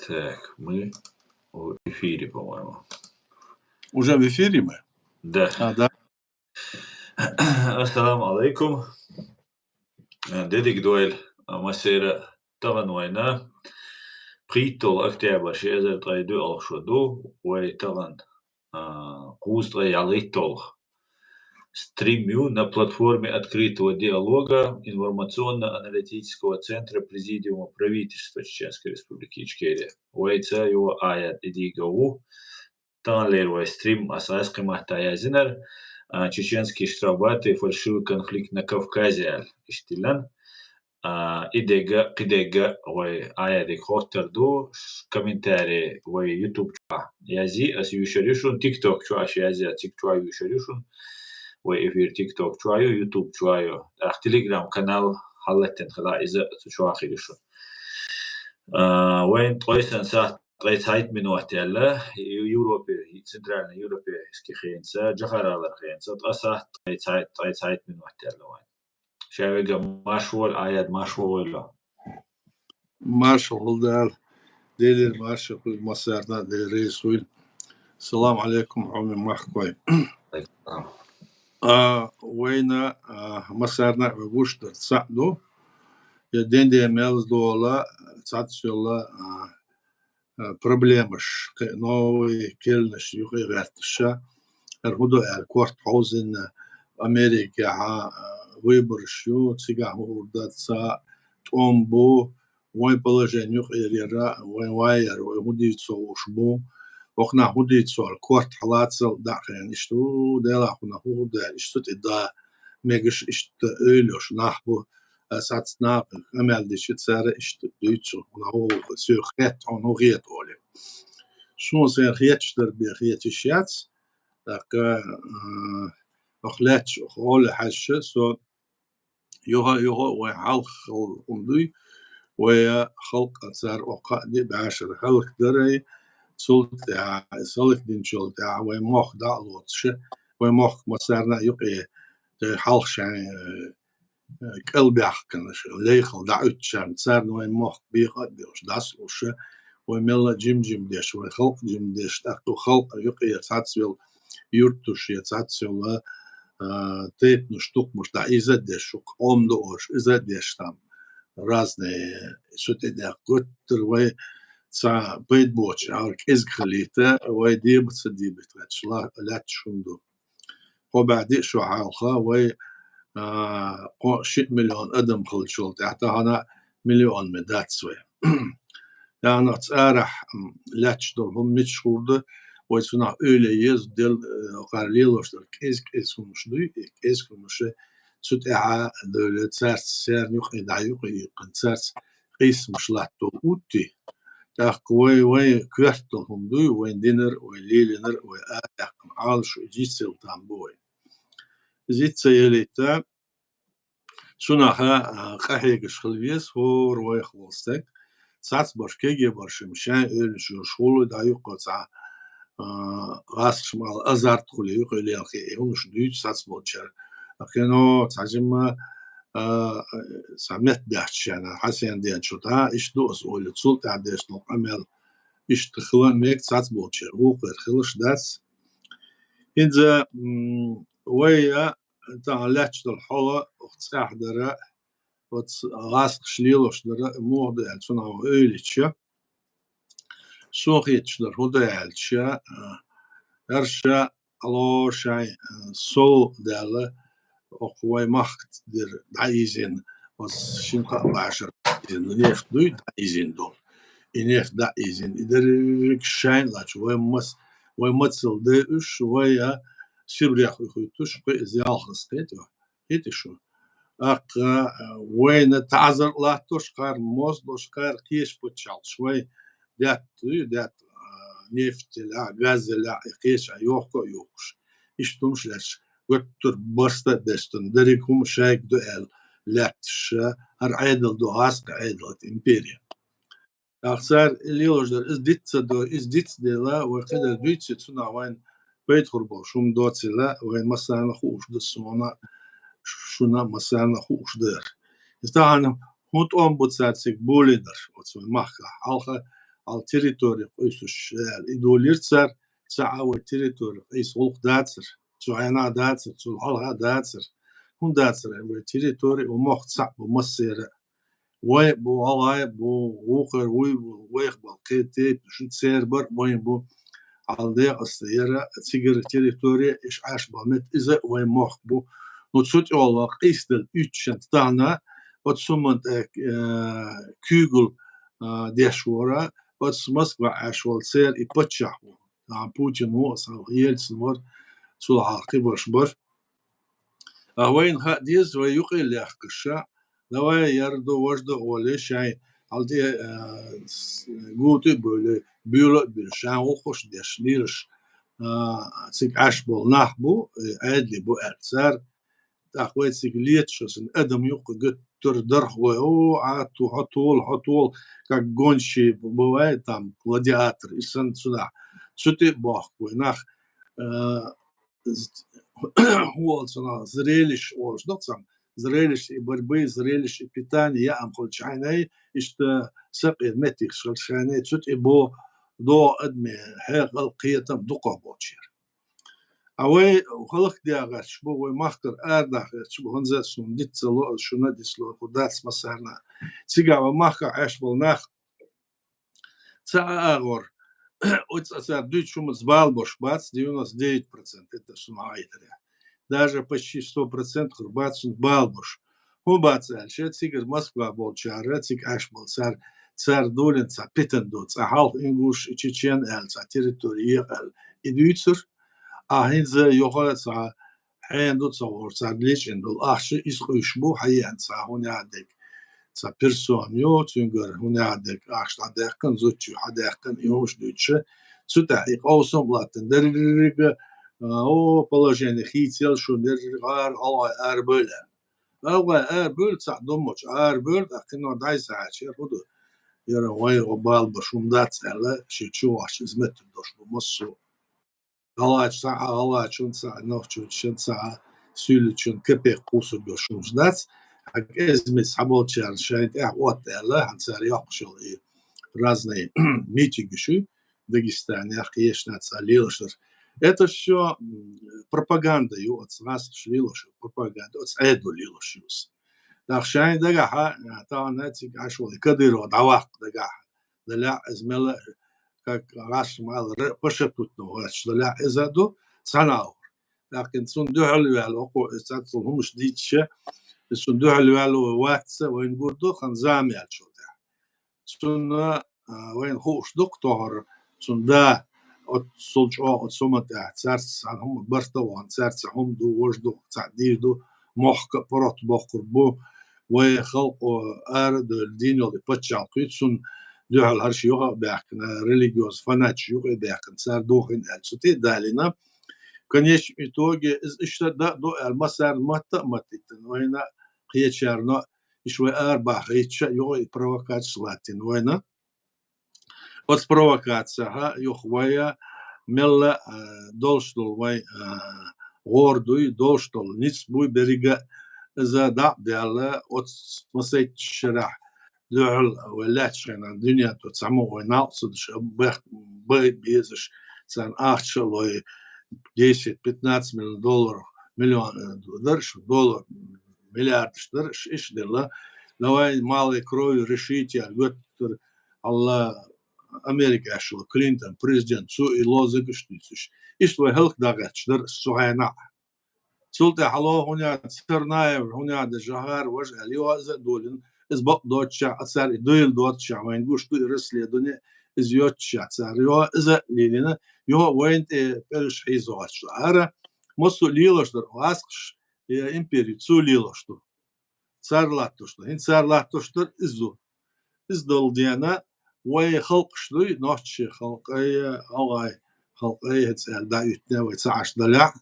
Так, мы в эфире, по-моему. Уже в эфире мы? Да. Да. Assalamu alaikum. Dedik duel masera tavan wayna. Pritol октябрь شيء تغيدو أو شدو ويتغن قوس ياليتول стримю на платформе открытого диалога информационно-аналитического центра Президиума правительства Чеченской Республики Ичкерия. Уайца его аят идигау танлервай стрим асайской махтаязинер чеченские штрафбаты фальшивый конфликт на Кавказе иштилан идега кидега вай аядик хоттерду комментарии вай YouTube язи ас юшаришун TikTok чуаш язи TikTok юшаришун وي في تيك توك شوية يوتيوب شوية تليجرام канал حلتين خلا إذا شو آخر شو وين طويسن ساعة طويسايت من وقت يلا يوروبي سنترال يوروبي إسكي خينسا جخرة على خينسا طاسة طويسايت من وقت يلا وين شايفة مشهور آيات مشهور لا مشهور دال دير مشهور مسارنا دير ريسويل السلام عليكم عمي محكوي وين مسارنا وغوشتر تصعدو يدين دي ميلز دولا تصعدسولا проблемаш новый келнеш юхи гартша эрхудо эркорт хаузен Америка выборщу цига хурдаца томбу вой положение юхирера вой вайер вой худицо ушбу وقنا هودي صار كورت حلاتسل داخل إشتو دلا خنا هودا إشتو تدا ميجش إشت أولوش نحبو ساتس نابل أمال دي شت سارة إشت دوتشو خنا هو سير خيت عن هو خيت أولي شو سير خيت شتر بخيت الشياتس داك أخلاتش أول حشة سو يوها وحلق خلقندوي وخلق أثار وقادي بعشر خلق دري سولت دين شولت ومخ دالوتش ومخ مسارنا يقي حلش يعني قلبي أحكنش ليخل دعوتش مسارنا ومخ بيخد بيوش داسلوش وملا جيم ديش وخلق جيم ديش تاكو خلق يقي تاتسويل يورتوش يتاتسويل تيت نشتوك مش دا إذا ديش قوم دوش إذا ديش там разные что-то да кутерца бейт боч арк изгхлита ويدي بتصدي بتشلا لا تشندو وبعد شو عالخا وي قو شيء مليون ادم خل شغل تحت هنا مليون مدات سوي يعني تصارح لا تشدر هم متشورد ويسنا öyle yez del qarliloşlar kes konuşdu kes konuşu تسوتها دولة سارت سار يقي يقي قنسارت قيس مشلاتو أوتي تاق وي كوارتلهم دوي وين دينر وليلنر وآتاق عالش جيسل تامبوي زيت سيليتا شناها قحيق شخلويس هور وي خلصتك ساعت برشكيجي برشمشان إل شغل دا يقو تاع غاس شمال أزارت خلي يقي لي أخي هونش دويت ساعت بوتشر لكنه تعجم سمعت دهش يعني حسين ديان شو تا إيش دوس ولا تصلت عديش نو عمل إيش تخلون ميك ساعت بوتشر هو قر خلش داس إذا ويا تعلقت الحلا وتصح درا وتصغاس شليلوش درا موضع يعني صنع أوليتشا سوقيتش در هدا الشا أرشا الله شيء سو داله وقوي مخت در دايزين was شنقا بعشر دايزين نيف دوي دايزين دول إنيف دايزين إدر شين لاش ومتصل دايش ويا سيبريخ يخوتوش قي زيالخس قيتو هيتشو أق وين تعذر لا تشقر موز قار كيش بتشال شوي دات نفط لا غاز لا قيش يوقش إشتمش لاش وتر بسط دستن دريكم شايك دوال لاتش هر عيدل دو هاسك عيدل إمبريا أخسر اليوجدر إز ديتس ديلا وقدر دويتس تسونا وين بيت خربو شوم دوتس لا وين مثلا خوش دسونا شونا مثلا خوش در إستعان هوت بوتساتسك بوليدر وتسوي مخا حلقة على التريتوري قيسوش إدوليرتسر ساعة التريتوري قيس ولق داتسر سوعنا داتسر سوالها داتسر هم داتسر التريتوري ومخ صعب ومصير وي بو الله بو وقر وي ويخ بالقيتي شن سيربر وين بو على دي السيارة تيجر تريتوري إيش عاش بامت إذا وين مخ بو نوتسوت الله قيس دل يتشن تانا وتسمن كيغل ديشورا وتسمسك عشوال سير يبتشحو عن بوتين هو صار يلسن ور سول عاقب وشبر وين هاديز ويقي اللي أخكشة لو يردو وجدو ولا شيء على قوتي بقول بيولو بالشان وخش ديش ليش تيك عشبول نحبو عادلي بو أرسار تأخوي تيك ليتشوسن أدم يقو قد تردر هو عاتو حطول كجونشي بواي تام gladiator إسن سلا شتي باخ وناخ هو سنا زريلش وش نقصم زريلش بربي زريلش بيتاني يا أم خل شعناي إشت سقي متيك شل شعناي شتي بو دو أدمي حيق القيتم دقة بوتشير أوي وخلق دياغات شبو ومختر آرداخ شبو هنزا سون ديت سلو شو نديس لو قداس مسارنا سيجا ومخا عاش بالناخ تا أغور أصلا دوت شو مزبال бош бац 99% это сумаитре даже почти 100% хурбац балбош هو бац алше цигер Москва болчара циг аш болсар цар долен ца питен дот ца хал ингуш чечен эл ца территория эл идуитсер هنزا يوغا ца حين دوت صور ца ليش اندول اخش اسخوشبو حيان ца هون عندك ца персоньо тюнгер هون عندك اخش عندك زوتشو عندك يوش دوتشه سوتحقيق أوسم لاتن درجة أو положение خيتيل شو درجة الله أربل الله أربل صعدمش أربل أكنه دايس عشان هذا يرى وين قبال بشوم دات على شو عشان زمت دوش بمصو الله ساعة الله شون ساعة نوفشون شون ساعة سيل شون كبير قوس بشوم دات أزمت حبول شان شاين وقت على هنسار يقشل разные митинги شو Дагестане, Ахиешнаца, Лилошер. Это все пропаганда, от нас Лилошер, пропаганда, от Эду Лилошиус. Так шайн Дагаха, там нацик ашвали, Кадырова, Давак Дагаха. Для измела, как раз мал пошепутно, для изаду санаур. لكن صندوق الوالو هم مش ديتشه الصندوق الوالو واتسا وين قردو خنزامي على صندوق وين خوش دكتور صندوق от солчо от сомата царц هم برتوان царц هم دو وجدو تعديل دو محك برات بقربو وخلق أرد الدين اللي بتشال قيتسون دو على هالشيوخ بيحكنا ريليجيوس فاناتش يوخ بيحكن صار دوخن السوتي دالنا كنيش итоге إشتا دو المسار متتن وين قيتشارنا شوي أربع قيتشا يوخ провокация لاتين وين от провокация يخويا ملا دولشتول وي غوردوي دولشتول نيس بوي بريغا إذا دع ديالا от مسيت شرح دعل ولا تشينا الدنيا تسمو وناقصد بيزش سان أخشلوي 10-15 مليون دولار دولار مليارد درش إيش دلا لو малой кровью решите الله أمريكا شو كلينتون президент سو إلوزك شتيش إشتوى هلك داغتش در سوهينا سلطة حلو هنا تسرناير هنا دجهار وجه اليوازة دولن إز بق دوتشا أثر دويل دوتشا وين قوش دو رسلي دنيا إز يوتشا أثر يو إذا لينا يو وين برش حيزواتش أرا مصو ليلوش در واسقش هي إمبيري سو ليلوش در سارلاتوش در هين سارلاتوش در إزو إز دول ديانا وي خلق شدوي نوتشي خلق أي أغاي خلق أي هتسأل دا يتنا ويتسعش دلع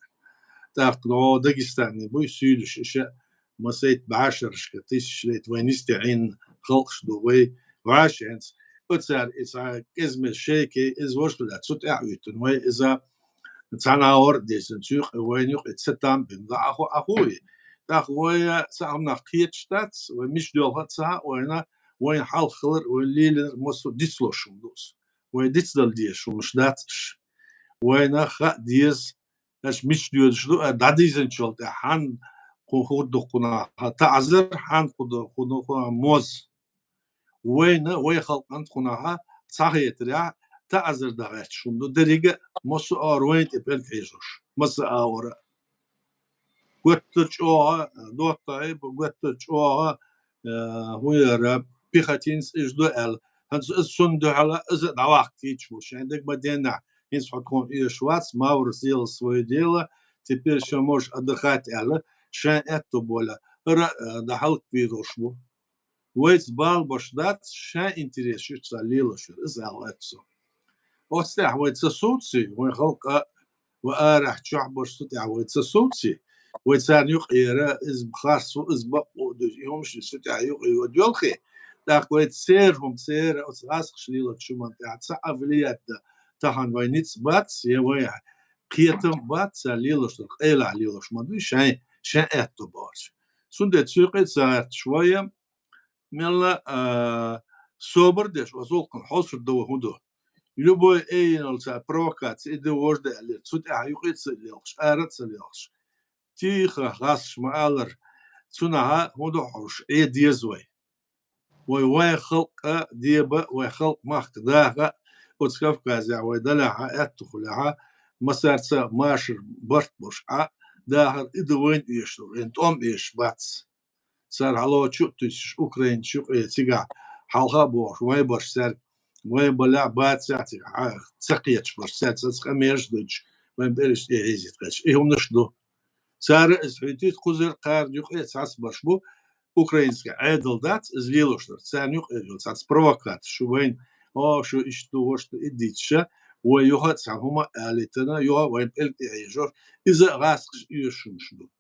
تاقنو داغستاني بوي سيلش إشاء مسيت بعشر شكتيش شليت وينستعين خلق شدو وي وعاشنس وتسار إذا إزم الشيكي إز وشتو تسوت أعيتن وي إذا تعناور ديسن تشيخ وين يوق إتستام بنضا أخوي تاخويا سامنا قيت شتات ومش دول هتسا وينا وين حلخلر والليل مصو ديسلوشم دوس وين ديسدل ديش ومش داتش وين خا ديز اش مش ديوز شلو داديزن شولت حان خود قنا تعذر حان خود موز وين خلق انت قناها صحيت ريا تعذر دغت شوندو دريجه مصو وين تبل فيجوش مص اور قطچوها دوتاي قطچوها هو بيختينس إيش دوال هنس السند على إذا دواق تيجوش عندك بدينا هنس حكون إيش واتس ما ورسيل سويديلا теперь еще можешь отдыхать على شان это боля دحلق فيروشمو ويت بال بشدات شان интерес شو تساليلا شو إذا على أستح ويت سوتسي وين خلق وأرح شعبش ستع ويت سوتسي ويتسان يق إيرا إز بخاص إز بقو يومش ستع يق يوديولخي داك ويتسيرهم سير أسغاس خشليلك شو من تاعت سقف ليات تهان وينيتس باتس يوي قيتم باتس ليلوش قيل عليلوش ما دوي شان اتو بارش سندت سوقت ساعت شوية ملا صبر دش وزولكم حصر دو هدو любой эйнолса провокация иде вожда алер цут аюқит сылёш арат сылёш тихо гас шмалер цунаха худош диезвой وي خلق ديبا وي خلق مخت داغا وتسكف كازا وي دلعها اتخلعها مسارسا ماشر برتبوش داغر ادوين يشتو انت ايش باتس صار على تشوتش اوكرين شو تيغا حالها بوش وي باش سار وي بلا باتساتي تسقيتش باش ساتس خميردش وين بيرش يعيزيت قاش هم نشدو صار اسفيتيت قزر قار يقيت ساس باش بو Украинский айдол дат звилошнер царнюк эдил цац провокат шувейн шо ишту что идитша ой йога цахума алитена йога вайн элти айжор иза раск юшумшду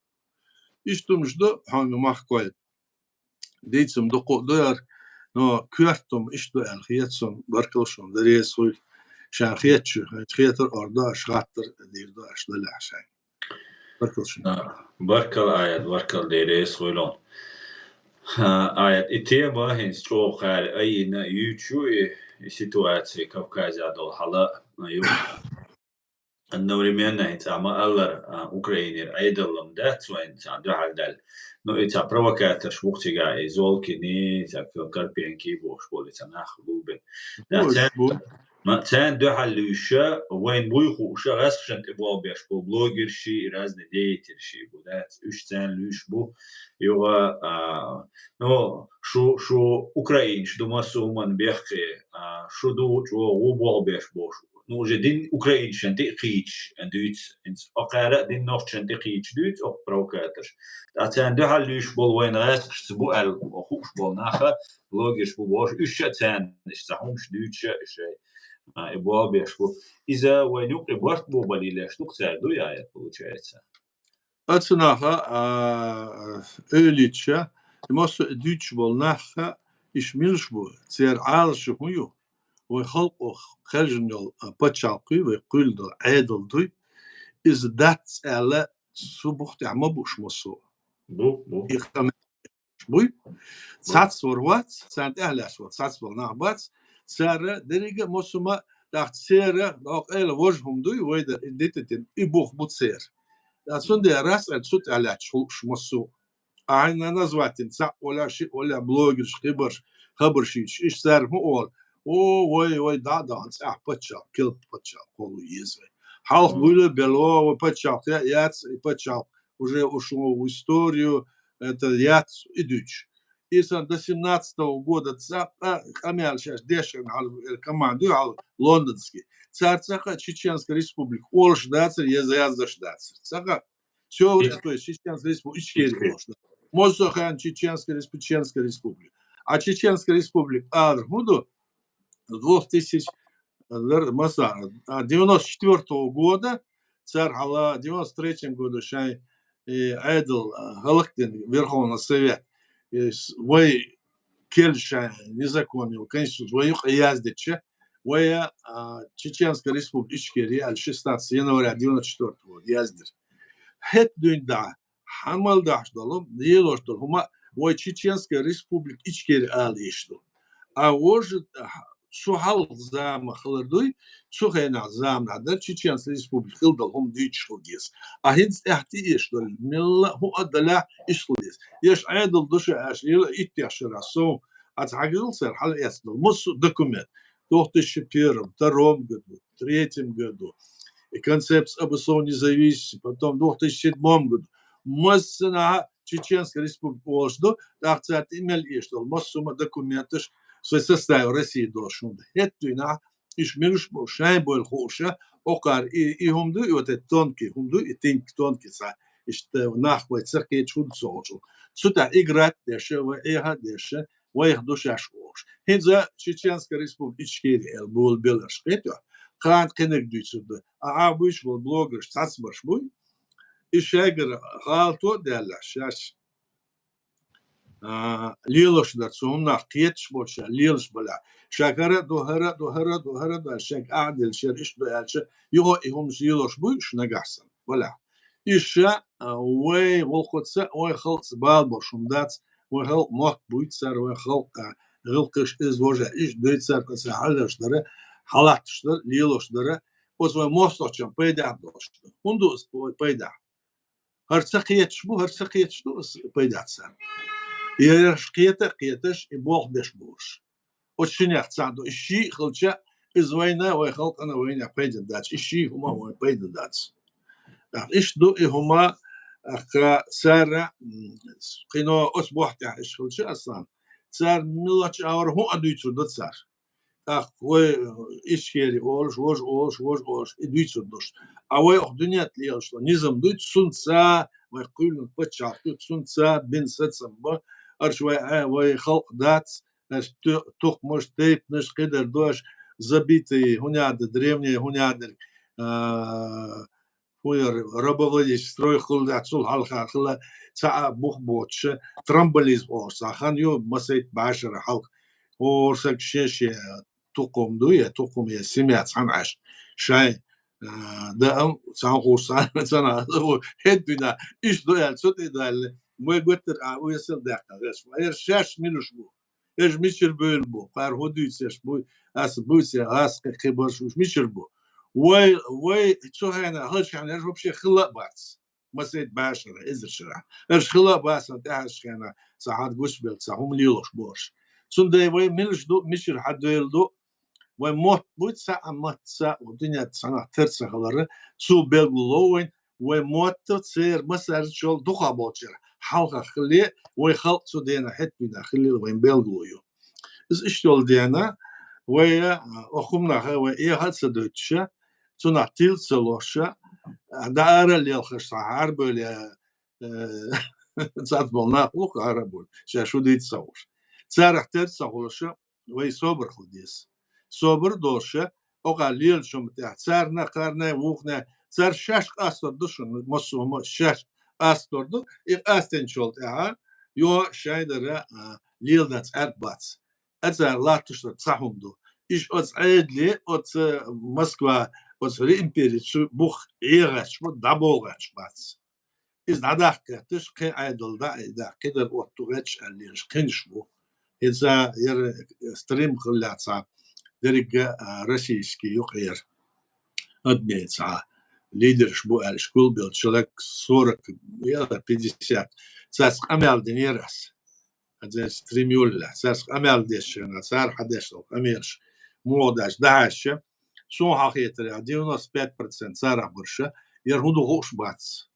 иштумшду хан махкой дейтсум доқодор но кюртум ишту алхиятсум баркалшум даресуй шахиятчу хиятер орда шгаттер дирда ашдал ашай баркалшум баркал аят баркал даресуйлон آیت اتیابا هنس جو خال اینا یوچوی سیتواتسی کافکازیا دول حالا یو النوريمينا هنس اما الله اوكراينير ایدلم دات وين دو حال دل نو ایتا پرووکاتش وقتی گای زولکینی تا کارپینکی بوش بولی تناخ بوبن ما تان دو حلوشة وين بويخوشة غاسشن تبوا بيش بو بلوجر شي رازن ديتر شي بو دات اش تان لوش بو يوغا نو شو اوكراين شو دوماسو من بيخي شو دو جو وبوا بيش بوش نو جدين اوكراين شنتي قيتش اندويت انت اقارا دين نوخ شنتي قيتش دويت او بروكاتر تان دو حلوش بول وين غاسش تبو ال خوش بول ناخا بلوجر بو بوش اش تان اشتاهمش دويتش شي ибуал бешку. Из-за войны приборт бобалили, что кцарду яет получается. Ацунаха ölitcha, mos düç bol nacha iş milş bu. Zer alş huyu. Ve halk o khaljnol paçalqı ve quldu aydıldı. Iz dat ala subuht ama buş mosu. Bu. İxtam bu. Sats vorvat, sant ahlas vorvat. Sats bol nahbat. Sara derige mosuma dacht sera ook ele wojhum doy weder ditetin ibuch butser. Отсюда раз отсюда аля шмосу. А на назватин ца оля ши оля блогер хабаршич иш сарму ол. Ой да ца пачал кил пачал колу езве. Халх было бело пачал яц пачал уже ушло в историю это яц идуч. И до 17-го года хамял сейчас дешен команду лондонский. Царцаха Чеченская республика. Олш дацер, язаш дацер. Цаха все то есть Чеченская республика. Мозохан Чеченская республика. А Чеченская республика Архмуду 1994 года царь Алла 93 году шай Айдл Галактин Верховный Совет вой кельша незаконный конституцию вой яздича ويا Чеченская республика Ичкерия 16 января 94 года яздир. Хет дюнда хамал дашдалом диелоштол хума вой Чеченская республика Ичкерия алишту. а уже شو زام خلردوي شو خينا زام نادر تشينس ريسبوبليك خلدهم ديتش خلديس أهينز احتيش دول ملا هو أدلا إيش خلديس يش عادل دوش عشريل إتياش راسو أتعقل صار حل يسدل مص دكومنت دوخت الشبير втором году третьем году и концепт об независимости потом в 2007 году массана Чеченская республика Волжду так имел и что массума документов составил России должен это на иш мирш шайн бол хоша окар и хумду и вот это тонкий хумду и тинк тонкий са что нахвать церкви чуд сожу сюда играть деше в эга деше в их душа шош хинза Чеченская республика ичкери был белаш это кан кенек дүйсүдө буш бол блогер сацбаш буй ишегер халту дела шаш лилошдар сумна киетш боша лилш бала шакара дохара да шак адил шериш доялча его ихум лилош буй шнагасан бала иша ой волхотса ой халц балбо шумдац ой хал мот буйцар ой хал гылкыш изложа иш дойцар каса халаштары халатштар лилоштары озой мосточом пайда дошту ундус пайда харцакиетш бу пайдаться قيتش يبوخ دش بوش очень яхтсаду ищи хлча из войны ой халк она война пойдет дать ищи хума ой пойдет дать иш ду и хума ка сара кино осбохта иш хлча асан цар милач авар ху адуйцу до цар так ой ишкери олш идуйцу дош а ой охдунят лел что низам дуйт сунца ой кулн пачах тут сунца бин сацам ба аршвай ой халк дац тух может тейп наш кедер дош забитый гуняды древние гуняды рабовладельчество строй хулда сул халха хла ца бух ботше трамболизм орса хан ё масайт башара халк орсак шеше тукум дуя тукум я семья цанаш шай да цан хусан цана хедбина иш дуя цоты дал мой готтер уясел дакка гаш шаш минуш бу эш мичер бөлбу пар ходуйсеш бу ас буйсе ас кебош мичер бу وي تشوهنا هلش يعني رب شيء خلا باس مسيت باشرة إزر شرع إيش خلا باس نتاعش يعني ساعات قش بيل ساهم ليلوش بوش سندي وي ملش دو مشر حد يلدو وي موت بوت ساعة موت ساعة ودنيا سنة ترسة خلره تسو بيل لوين وي موت تصير مسار شغل دخا بوتشر حلقة خلي وي خلق سودينا حت بينا خلي وين بيل لويو إز إشتول دينا وي أخمنا هو إيه هالسدوتشة تنعتيل سلوشة دائرة اللي الخش عرب ولا زاد بالنا لوك عربول شو ديت صور صار احتر صورشة وي صبر خديس صبر دوشة أو قليل شو متاع صارنا قارنا وقنا صار شاش أستر دوشون مصوم شاش أستر دو أستن شولت يو شايدر ليل نات أربعة أتزار لا تشتر صحهم دو إيش أتز عيدلي أتز موسكوا وصلي إمبيريتش بوخ إيرش ودابورش بس إذا نادك تشقي عدل دا كده وقتوغش اللي شقينش بو إذا ير ستريم خلاتsa درجة روسيسكي يقير أدميتsa ليدرش بو الشكول بيل شلك 40 يلا 50 ساس أمال دنيرس هذا ستريميولا ساس أمال ديش أنا صار حدش أميرش موداش داش شو حقيقة 95% صار برشة يرهدو خوش باتس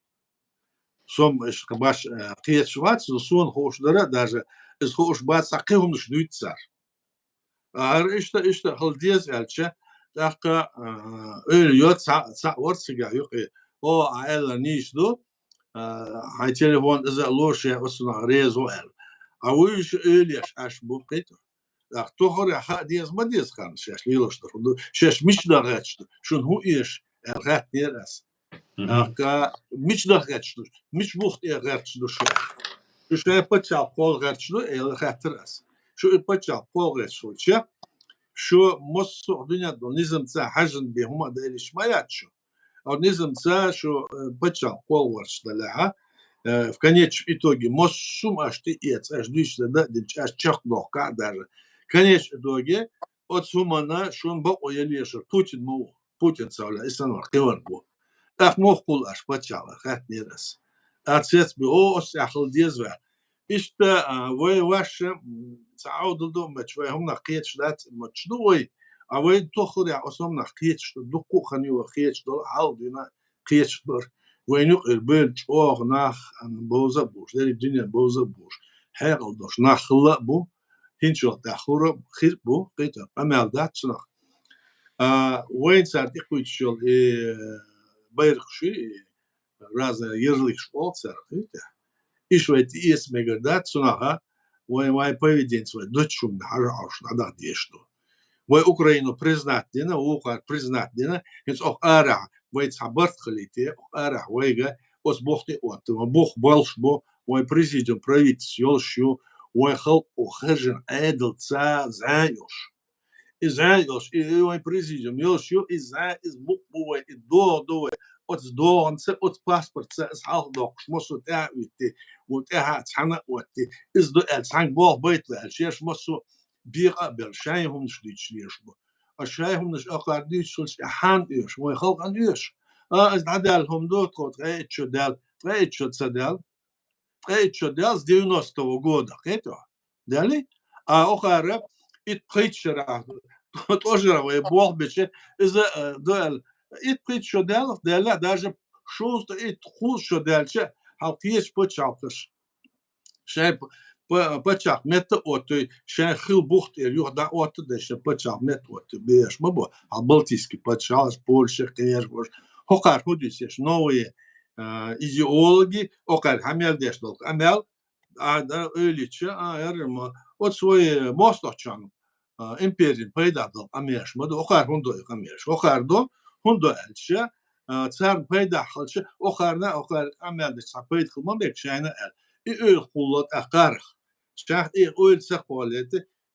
سوم إيش كباش قيت شواتس سون خوش درا даже إز خوش باتس أقيهم نش نويت صار إيش هل ديز ألشة دقة يوت سا ورسجا يقي أو عائلة نيش دو هاي تليفون إذا لوشة أصلا ريزو أل أويش إليش أش بوقيته تخرج حديث ما ديز كان شاش ليلوش ده شاش مش دارتش شون هو إيش الغات نيرس كا مش دارتش مش بوخت الغاتش ده شو يبتشا قول غاتش ده الغاترس شو يبتشا قول غاتش شو مص الدنيا ده نظام تاع حجن بهم ده ليش ما ياتشو أو نظام تاع شو يبتشا قول ورش ده لها в конечном итоге мощум аж ты ец аж дышь да дич аж чах лохка даже конечно, доги, от сумана, шун бок оялешер, Путин цауля, истанвар, киван бу. Ах мохкул аш пачала, хат нерас. Арцец би ос ахл дизвер. Ишта вы ваше تعود دو مچوي هم نقيت شدات مچدوي اوي توخر يا اسم نقيت شد دقو خني وخيت دول عاودنا قيت شدور وينو البل چوغ ناخ ان بوزا بوش دي الدنيا بوزا بوش حيل دوش ناخلا بو هنشو تاخور خير بو قيت امال دات شنخ وين صار يقوي شول بيرخشي разные ярлык школ церкви إيش وقت إيش مقدات صنعها وين поведение свое дочум нахараш надо дешно وين أوكرانيا признать дина وأوكرانيا признать дина إنس أخ أرع وين صبرت خليته أرع ويجا أس بوختي وقت بوخ بالش بو وين президент правительство يلشيو وين خلق وخرجن عادل زايوش إزايوش وين президент يلشيو إز بوك بو دو от доонце от паспортце с халдок шмосу таавити вот цана отти из до цан бог байтла шеш мосу бира бер шайхум шличлешбо а шайхум наш акарди шулш хан юш мой халк ан юш از عدالهم دو тот треть с 90-го года это дали а охара и притчера тоже бог биче из до إتقيت شو دال даже شوست إتخوز شو دالش هالتيش بتشاقش شايف بتشاق مت أوتي شايف خيل بوخت اليوم دا أوتي دش بتشاق مت أوتي بيش ما بو هالبلتيسكي بتشاق بولش كير بوش هقار هوديسيش نوعي إيديولوجي هقار هميل دش دول هميل هذا أوليتش يرمى أتسوي ماسترشان إمبيرين بيدا دول أميش ما دو هقار هندو أميش هقار دو هندو ألشة صار بيدا خلشة أخرنا أمال دش بيد خلما بيكشينا أل إيه خلات أقارخ شاخ إيه أول سقالات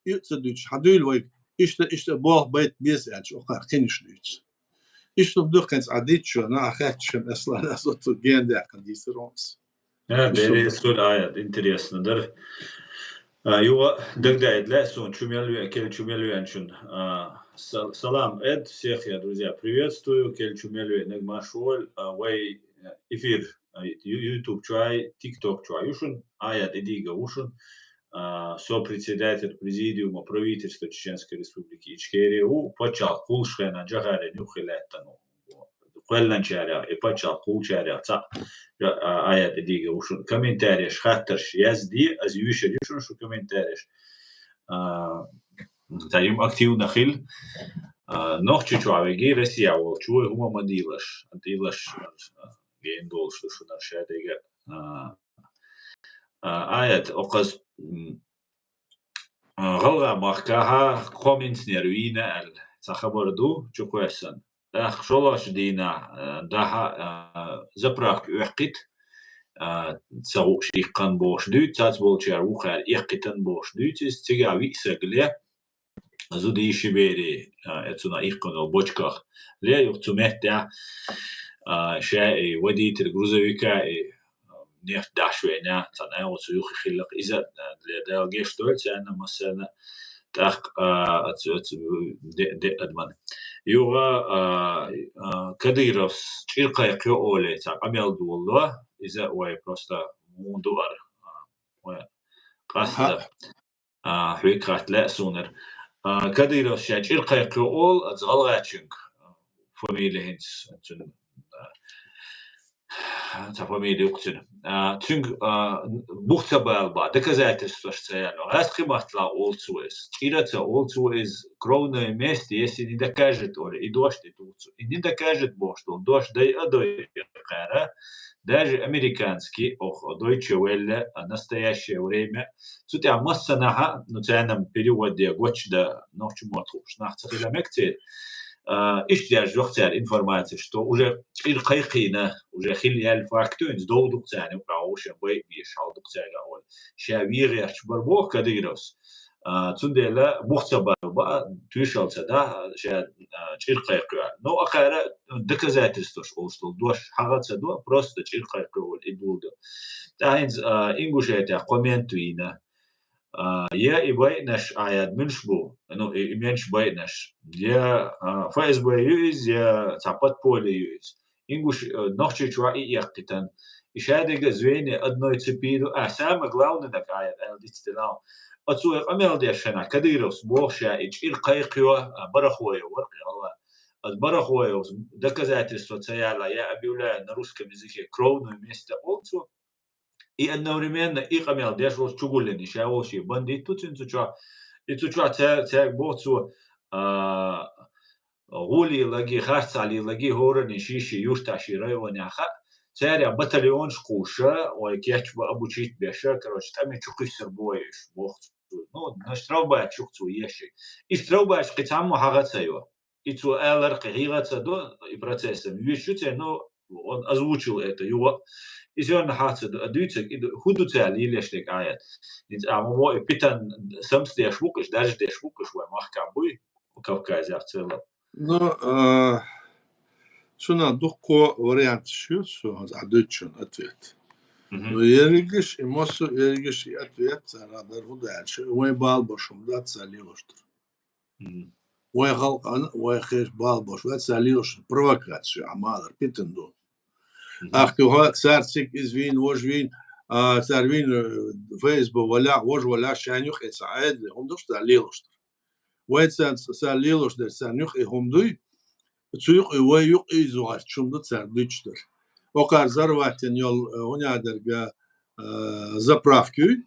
يتصدق حدول ويك إيش باه بيت بيز ألش أخر خنش نيت إيش تبدو كنت عديد شو أنا أخذت شم أصلا أصوت جين ده كنديس رونس بيري سؤال آيات интересно در يو دقدا لا сон чумелю кель чумелю анчун салам эд всех я друзья приветствую кель чумелю нагмашول вай эфир YouTube чай TikTok чай ушун аят эдига ушун сопредседатель президиума правительства Чеченской Республики Ичкерия почал кулшена джагаре нюхилеттану قلنا شارع يبتشا قول شارع تا آيات ديجا وشو كومنتاريش خاطرش يزدي از يوش يوشون شو كومنتاريش تايم اكتيو نخيل نوخ تشو عوجي رسيا والشو هما ما ديلش جين دولش شو نرشا ديجا آيات أقص غلغا مخكاها كومنت نيروينا ال تخبر دو شو كويسن خشولاش دينا daha запрак уйқит цау шиқан бош дүйт цац болчар ухар иқитан бош дүйт тига висагле зуди шибери эцуна иқкон бочках ле юцуметя шай водитель грузовика нефть дашвеня цана вот юх хилак иза для далге что цана масана так адман يوغا كديروس چيرقا يقولي تا قميل دولوا إذا وي بروستا موندوار قاستا حويكات لا سونر كديروس شا چيرقا يقول أتغلغاتشنك فاميلي هنس تا فاميلي يقتن تشنك بوختا بالبا доказательства что раски мастла олцуэс чирата олцуэс кровное место если не докажет и дождь и не докажет бог что дождь дай адой кара даже американский Deutsche Welle настоящее время тут я массанаха но ценам переводе гочда ночью мотуш нахцахила мекте اشتياج وقتها информации что уже القيقينا уже خلي فاكتون دو دكتاني وقاوش باي بيشال دكتاغا اول شاوير يرش بربو كديروس تندلا بوخصبا تويشال سدا شا القيقوا نو اخر доказательств олстол دوش حاجه دو просто القيقوا الدود تاينز انغوشيتا комментуина يا يبينش عياد منش بو إنه يمنش بينش يا فايز بيوز يا تعبت بولي يوز إنغوش نوشي شوي يقتن إشادة زوينة أدنى تبيدو أسام غلاون إنك عياد ألديت تلاو أتسوي أميل ديشنا كديروس بوشا إيش القيقيو برخوي ورقي الله برخوي доказательства цаяла я объявляю на русском языке кровную вместо овцу и одновременно их имел держал чугулин, шаоши, бандит тут и цуча цег боцу гули лаги харцали лаги хорани шиши юшташи районяха царя батальон шкуша ой кеч обучить беша короче там и чукисер боеш бохцу ну наштраба чукцу еши и штраба шкитаму хагацаё и цу элэр кигигаца до и процессом вещуте но он озвучил это его is jo na hat duitsek hudu lilestek ayat it amo pitan sams de shvukish даже de shvukish wa machka bui Кавказ цела. Ну, шуна духко вариант что адучун ответ. Но еригиш и мосу еригиш и ответ радар худальше. Ой балбошум да цалилоштр. Ой халкан ой хеш балбош да цалилоштр провокацию амалар питенду. Ах ты царцик извин ожвин царвин фейсбук валя ож валя шанюх и саэдли он дош цалилоштр. Ой цалилоштр шанюх и хомдуй Цюх и воюк и зугар чумду цардучтер. Окар зарватен йол унядерга заправки.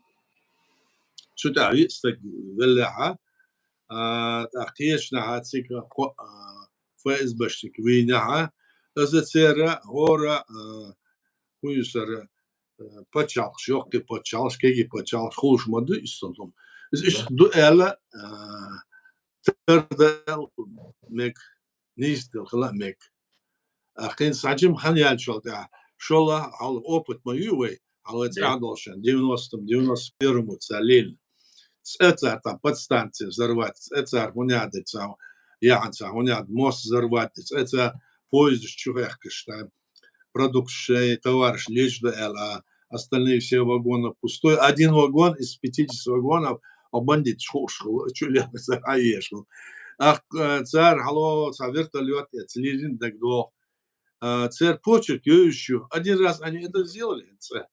Чутави стак велляха. Ахтиешна хацика фейсбуштик виняха. Азацера гора хуюсара почалш, йокти почалш, кеги почалш, хуш моду истолдум. Is дуэла тердел мек نيستل خلا ميك أخين ساجم خنيال شلته شلا على أوبت ما يوي على تعادلشان 91 متسلل أتار تبتستانتي زروات أتار هنياد تساو يعني تساو هنياد موس زروات أتار поезд чувак кштам продукция товарищ лишь до эла остальные все вагоны пустой один вагон из 50 вагонов обандит шушел чуля аешел Ах, царь, алло, вертолет, лизин, так до. Царь почерк, еще. Один раз они это сделали, царь.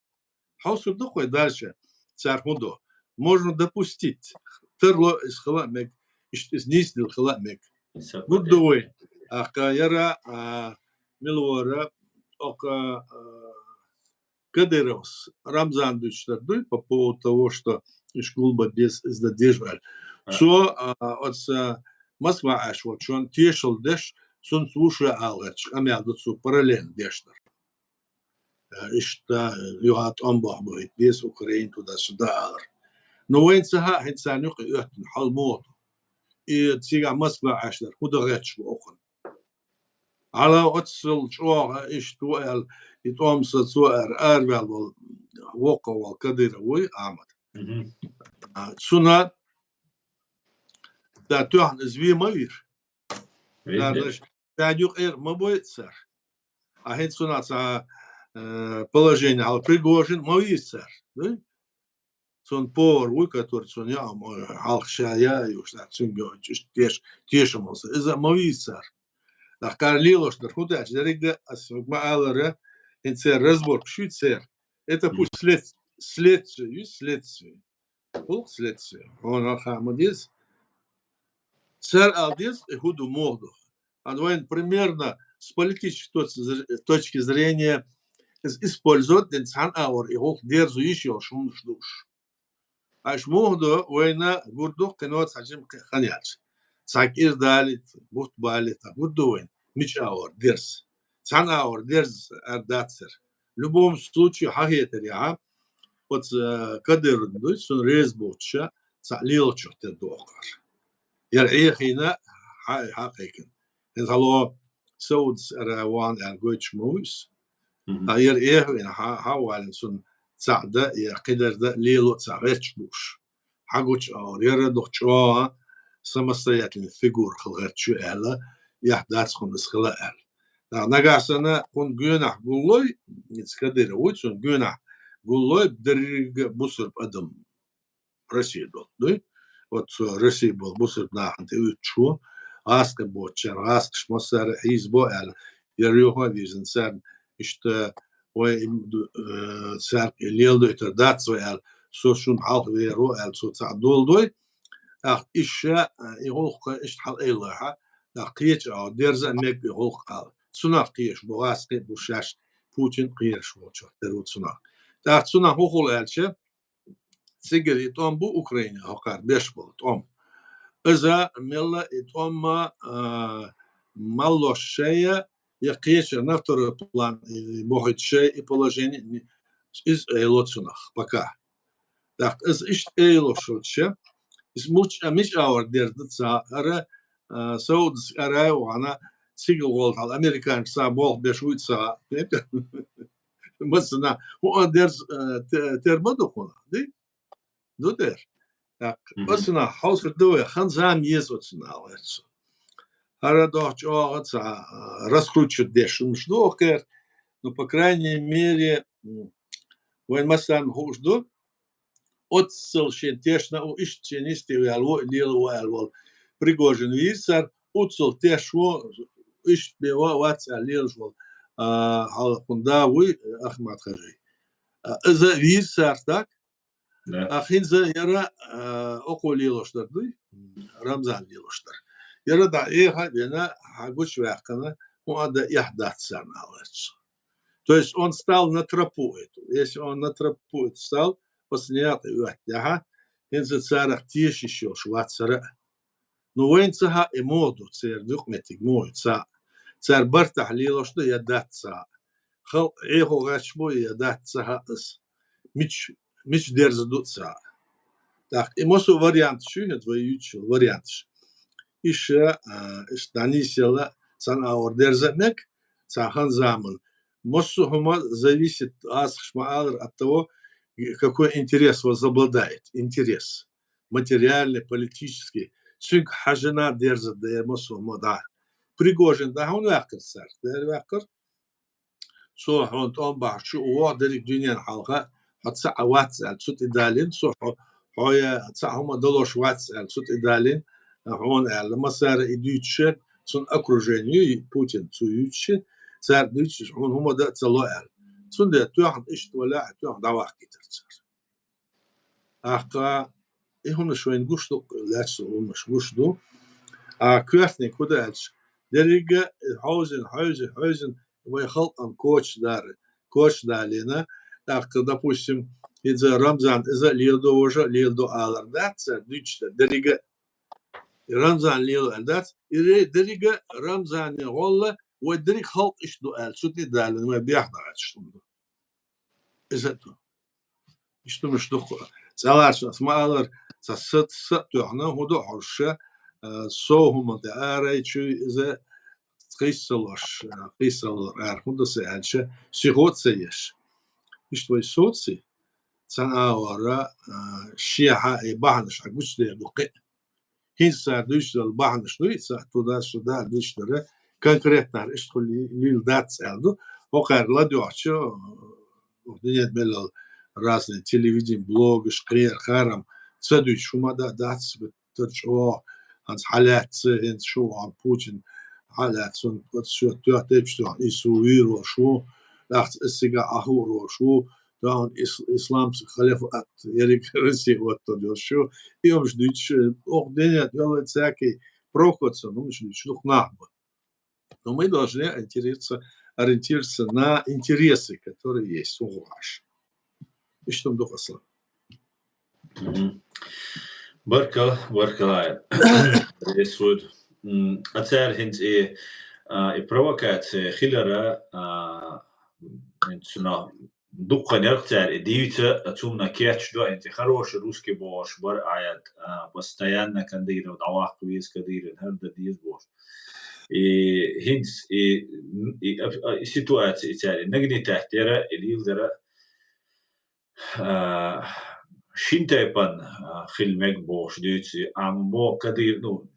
Хаусу духой дальше, царь худо. Можно допустить. Терло из халамек, из низдил халамек. Гудой. Ах, яра, милуара, ока, Кадыровс, Рамзан Дучтардуй по поводу того, что школба без издадежваль. Что от Москва аж вот он тешил деш, сон слушая алгач, а меня тут параллель дештер. И что югат амбах будет без Украины туда-сюда. Но вين сها إنسان يقعد حلموت. и تيجا Москва аж куда рэч وأخن. على أتصل شوها إيش توال يتوم سوار أربعة وقوا والكدير وي عمد. سنة да тёх зви мавир. Да дюк ما будет сэр. А хен сунаца положение ал Пригожин мавир сэр. Да? Сон пор уй который сон я алхшая и уж так сон говорит тешимался. Из-за мавир сэр. Да Карлилош да худач дерегда асмагма алара хен сэр разбор шут сэр. Это пусть следствие. Пусть следствие. Он алхамадис. Царь Алдис и худу моду. Он примерно с политической точки зрения использует den Zahnauer и hoch der so еще шумшдуш. А шмоду война гурдух кино сажим ханяч. Цак издалит, бут балит, гурдуин, мичаур, дерс. Zahnauer, дерс, ардацер. В любом случае, хагетер я, вот кадыр дуй, сон резбуча, цалил чухте дохар. يرعيخينا حقيقة إذا الله سود روان الجوتش موس يرعيخينا حوالي سن سعدة يقدر ده ليلو سعرتش بوش حقوش يردو شوا سمستيات الفيجور خلقت شو ألا يحدث خمس خلقال نجاسنا كون جناح قولي يتكدر ويتسون جناح قولي بدرج بصر بأدم Россия был, да? Вот Россия был, бусып нахын те үтчу, аскы бочар, аскы шмосар, избо әл, ярюха визен сәр, işte ой сәр лелдо это датсо әл, сошун халк веро әл, со цадолдой, ах иша иголка ишт хал эйлаха, ах киеч а дерза мек иголка, цунах киеш богаски бушаш Путин киеш волчо, терут цунах. Так цунах хохол элче, سيجري توم بو أوكرانيا هقار بيشبه توم إذا ملا توم مالو شيء يقيش نفتر بلان موجود شيء положение из элоцунах пока так из ишт элошуче из мич аур дердца ара саудс ара وانا سيجل والد على الأمريكان سابول بيشويتسا مثلا هو درس تربطه هنا دي دوتر أصلا حوصل دوّة خنزام يزوتنا واتسو هذا دوّة أوقات раскручивать дешево مش دوّة но по крайней мере وين مثلا هو жду отсыл шентешна у ищенисти вяло лило вяло Пригожин висар отсыл тешво ищ бева ватса лилжвал халкунда вы Ахмад Хажи إذا висар так أخين زي يرى أقول ليلوشتر دي رمزان ليلوشتر يرى دا إيه بينا حاجوش واقنا وهذا يحدث سنة على То есть он стал на тропу эту. Если он на тропу эту стал, поснят и вахтяха, он за царах тишь еще швацара. Но войн цаха и моду, царь духметик мой ца. Царь бартах лилошту ядат ца. Хал эхо гачбо ядат цаха ис. Мич дерзадут ца. Так, и мосу вариант шуне двоючу вариант. Ише станисела цан аур дерзатмек цахан заман. Мосу хума зависит от того, какой интерес возобладает. Интерес. Материальный, политический. Цюк хажина дерзат да мосу мода. Пригожин, да он вахкар сар. Да вахкар. Со он том бахшу уа дерик дюнян халха. Hatsa WhatsApp sut idalin so hoya hatsa huma dolosh WhatsApp sut idalin он المسار идущий сон окружению Путин цуючи цар дучи он хuma да цалоал сон да туахд ишт вала туахд давах китерцар аха ихун швен гушту лач он мш гушту квертни кудалч дерига хаузен ويخلق ان коч далина так, допустим, из-за Рамзан, из-за Лилдо уже, Лилдо Алардатса, дичта, Дерига Рамзан Лилдо Алардатс, и Дерига Рамзан Голла, и Дериг Халк Ишду Ал, сути дали, мы бяхнарат штунду. Из-за того. И что мы что Саларш, смалар, сасет, сатуахна, худу хорша, соухума де арайчу, из-за Крисалош, Крисалар, худу се альша, сихотса еш. Isto é soci, sanawara, shiha e bahnish, agustle duqe. Hinsa dushdal bahnish nuitsa, tуда dushdare, конкретно, isto lil dats eldu, okar ладьочо, нет мелал разные телевидения, блоги, шкрер, харам, цедуч шумада дats, бетчо, анс халят, инс шо, ан Путин, халят, сон, вот все, что, исуиру, шо, Dacht siga ahuro shu dan islam khalifat yerik Russi otto shu iom ждич ох денят делать всякие проходцы ну ждич нахба но мы должны ориентироваться на интересы которые есть у вас и что дохасла Barka Resud Acer hint e провокация хиллера дука нерцер идиюте отумна кетч до انت хороший русский бош бар аят постоянно кандидат давах квиз кандидат херда диз бош и хинс и ситуация итали нагни тахтера илилдера шинтайпан خلمك бош дюти амбо кадир ну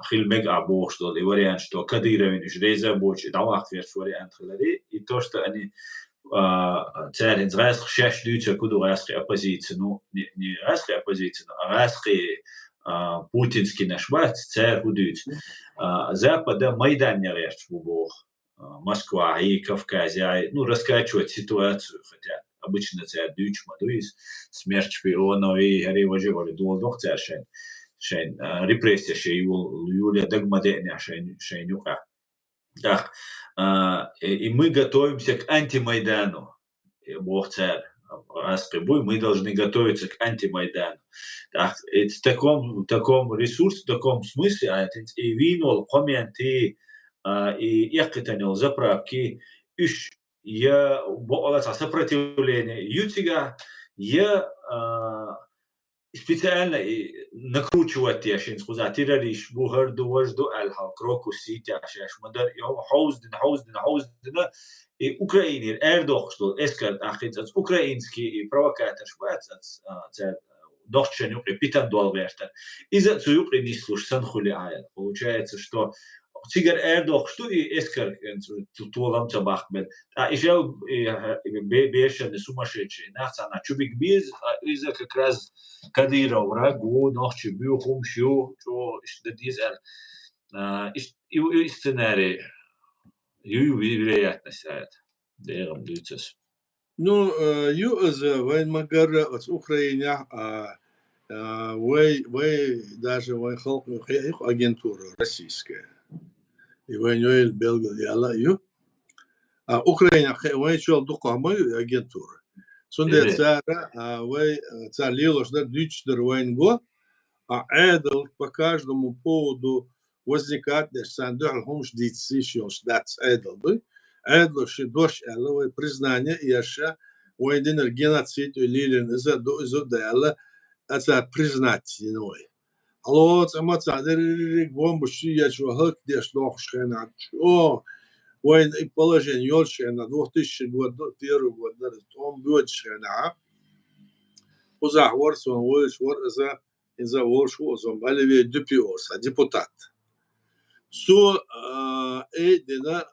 خلمك абош до вариант что кадировин жреза боч давах верс вариант хлари и то что они царин зрасх шаш дюча куду расхи оппозицию, ну не расхи оппозицию, а расхи путинский наш ват царь кудюц. Запада Майдан не речь в бог. Москва и Кавказ, ну, раскачивать ситуацию хотят. Обычно царь дюч мадуис, смерть шпионов и гареваживали долдох царь шен репрессия шей Юлия Дагмаденя шен юка. Так, и мы готовимся к антимайдану. Бог царь. Мы должны готовиться к антимайдану. Так, в таком ресурсе, в таком смысле, и винул комменты, и якотанил заправки, я сопротивление ютига, я специально накручивать я шин сказать террориш бухарду вожду алхал кроку сити ашаш мадар йом хауздин и Украине эрдох что эскар ахиц украинский провокатор швац дохчен юкри питан дуалверта из-за юкри не слуш санхули аял получается что Цигар эрдох что и эскар туолам цабахбел ижал бешеный сумасшедший нахцана чубик биз из-за как раз Кадиров врагу ночи бюхум шо что дизель и сценарий вероятность это дерем дюцес. Ну, вайн магара от Украины, вы даже вайн агентура российская. И вайн Белгия, Украина вайн чел духомой агентура. Сунде цара, вы цар лилош да дючдер вайн го, эдл по каждому поводу возникает, что сандух хумш дитсишёс дац эдл, да? Эдл шидош эловое признание яша войден геноцид лилин за да это признать иной. Алло, сама цадерик бомбуши я чувак деш дохшена. О, войн и положение ёлшена 2000 год до 1 год да он бёчена. Узахвор сон вор за волшу озом алеве дупиос, депутат. Со эдина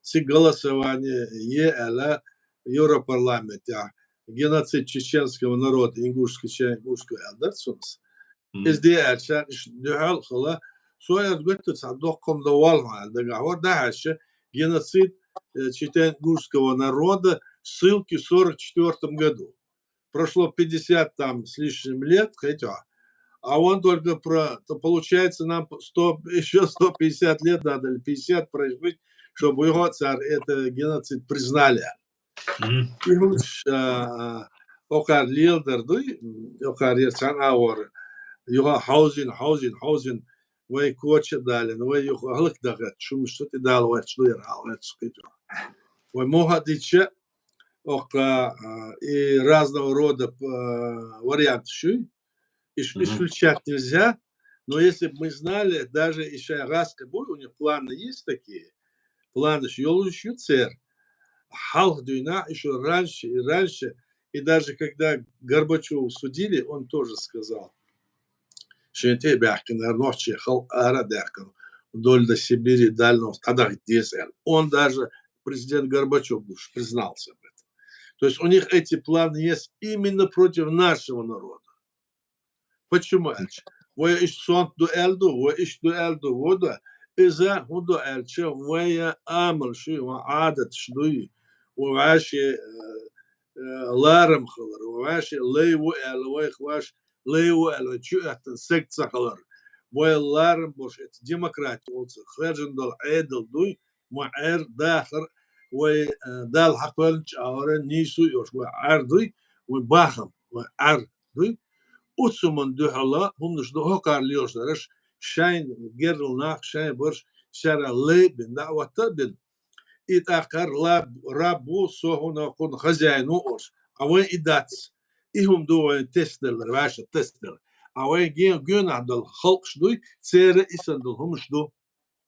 си голосование ела Европарламента геноцид чеченского народа ингушского элдерсонс СДР дюхал хла соя гвет цадохком давал договор дальше геноцид чеченского народа ссылки в 44 году. Прошло 50 там с лишним лет, хотя, а он только то получается нам еще 150 лет надо, или 50 прожить, чтобы его царь это геноцид признали. Окар лилдер дуй, окар ерсан аур, его хаузин, вы коче дали, но вы его галык дагат, что ты дал, вы что я рал, это скажу. Вы могадиче, и разного рода варианты, исключать нельзя, но если бы мы знали, даже еще раз, у них планы есть такие, планы, что елущу церь, Халк Дуйна еще раньше, и даже когда Горбачева судили, он тоже сказал, что это бяхкин, ночи халк арадяхкин, вдоль до Сибири, дальнего, тогда он даже, президент Горбачев признался об этом. То есть у них эти планы есть именно против нашего народа. Почему? Вы ищ сон дуэльду, вода, из-за дуэльча, вы амл, что адат, что وعاشي لارم خلر وعاشي ليو الوي خواش ليو الوي شو احتنسكت خلر وي لارم بوش ديمقراطي خرجن دول عدل دوي معير داخل وي دال حقلش اور نيسو يوش وعر دوي وباخم وعر دوي وسمن دوحلا هم نش دو هكار ليوش درش شاين جيرل ناخ شاين برش شارع لي بن دعوة بن إتأخر رابو سوهنا كون خزانو أوش أوين إداتس إهم دو تستل راشة تستل أوين جين عند الخلق شدوي سير إسندل هم شدو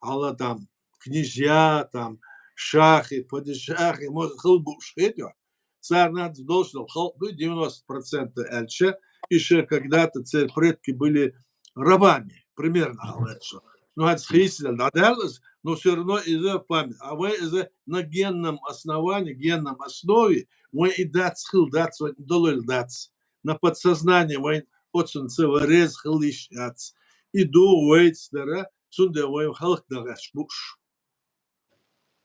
على там князья там шахи падишахи может хлбу шхетё царь над должен хлбу 90% эльче еще когда-то царь предки были рабами примерно ну это схисел надалось но все равно из-за память. А вы из-за на генном основании, генном основе, вы и дать хил, дать, долой дать. На подсознание вы очень цеварез хилищать. И до уэйцдера, цунде вы халк дагаш буш.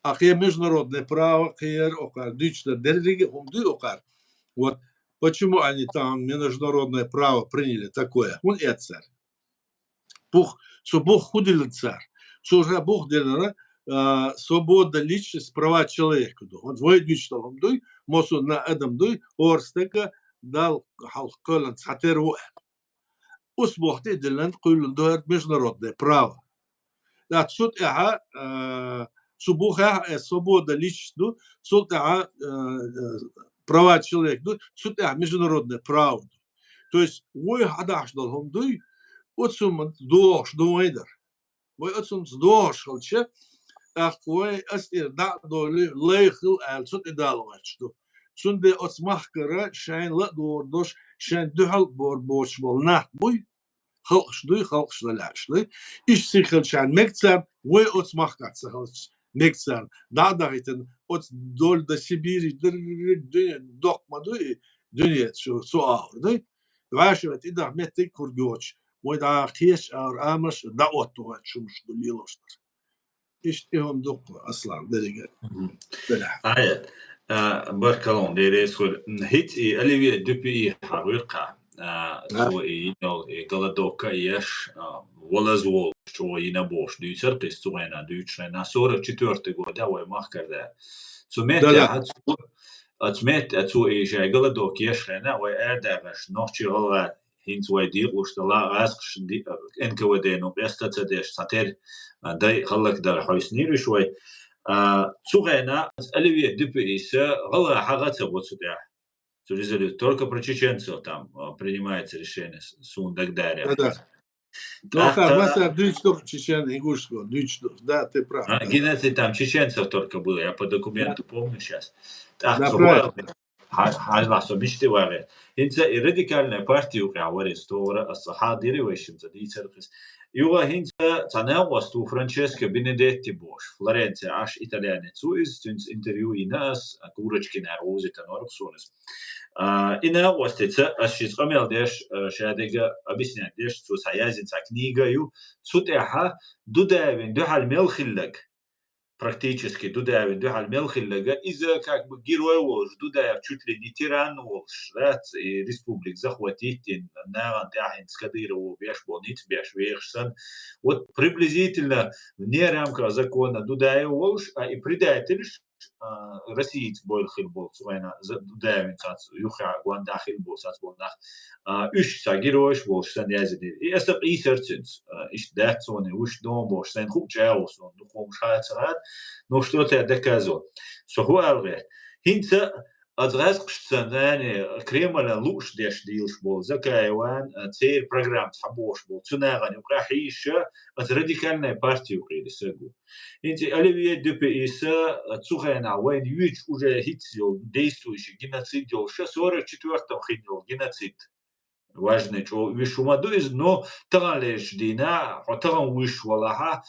А международное право, окар, дична дерриги, умды окар. Вот почему они там международное право приняли такое? Он и царь. Бух, что Бог худил царь. Что уже Бог делал, свобода личности, права человека. Вот войдуть, что он дуй, мосу на этом дуй, орстека дал халколан цатеру. Усбохте делен кулен дуэр международное право. Да, суд эха, субуха свобода личности, суд эха права человека, суд эха международное право. То есть, вы хадаш дал он дуй, отсюм дош дуэдер. Вы отсюм дош холче, ах вы асир да доли лейхил ал суд идалвачду. Сунде отсмахкара шайн ла дош шайн духал борбоч волна буй. Халкшдуй, халкшдаляшдуй. Иш сихал шайн мекцар, вы отсмахкаться халч мекцар. Да даритен от доль до Сибири докмадуй дунья суаурдуй. Вашевать и да метик кургоч. Мой да хеш ар амаш да оттуга чумш дулилоштар. İştihom dokku aslan derige. Ayet. Barkalon deres kul hit i alivi dupi haruqa. So i no galadoka yesh wala zwol що і на бош дюйцер ти стуена дюйчна на 44 года ой махкарда. So met at met at so e galadok yeshna ой erdagash noch chirala hins way dir ustala ask enkwade no besta tades sater داي خلك دار حوسنير شوي سوغينا الوي ДПС غلا حاجات вот только про чеченцев там принимается решение сун так далее. Ну, как дюйчтов чечен ингушского, дюйчтов, да, ты прав. Геноцид там чеченцев только было, я по документу помню сейчас. Так, حالاسو بيشتي واغي انت راديكالنا بارتي وقاوري ستورا الصحاديري ويشم زدي سرقس يوغا هنت تناوستو فرانشيسكو بينيديتي بوش فلورنسيا اش ايطالياني تسويز تنس انتريو يناس كورچكي ناروزي تنوركسونس انا وستيت اشيز قمل ديش شاديغا объяснять ديش تو سايازينца книгаю цутеха дудавин духал мелхиллак практически Дудаев духал мелхиллага из-за как бы героя Волж, Дудаев чуть ли не тиран Волж, да, и республик захватить, на Дахин с Кадырову беш болниц, беш вешсан. Вот приблизительно вне рамках закона Дудаев Волж, а и предатель Россиец Бойлхил был, Суэна, Дудаевин сац, Юха, Гуандахил был, сац Болнах, Үш са героиш Волж, сан язидир. И это и сердцинц, иш датсоны, уж дом Волж, сан хук чаосон, духом шайцарат, но что-то я доказывал. Сухуалве. Хинца отразкшцан, Кремля луч деш дилш был, закаеван, цей программ тхабош был, цунаган, украхиша, от радикальной партии укрыли сагу. Хинца Оливье ДПС, Цухайна, войн юич уже хитсил, действующий геноцид делал, 44-м хитил геноцид. Важный, что вишумаду из, но таралеш дина, таран виш валаха,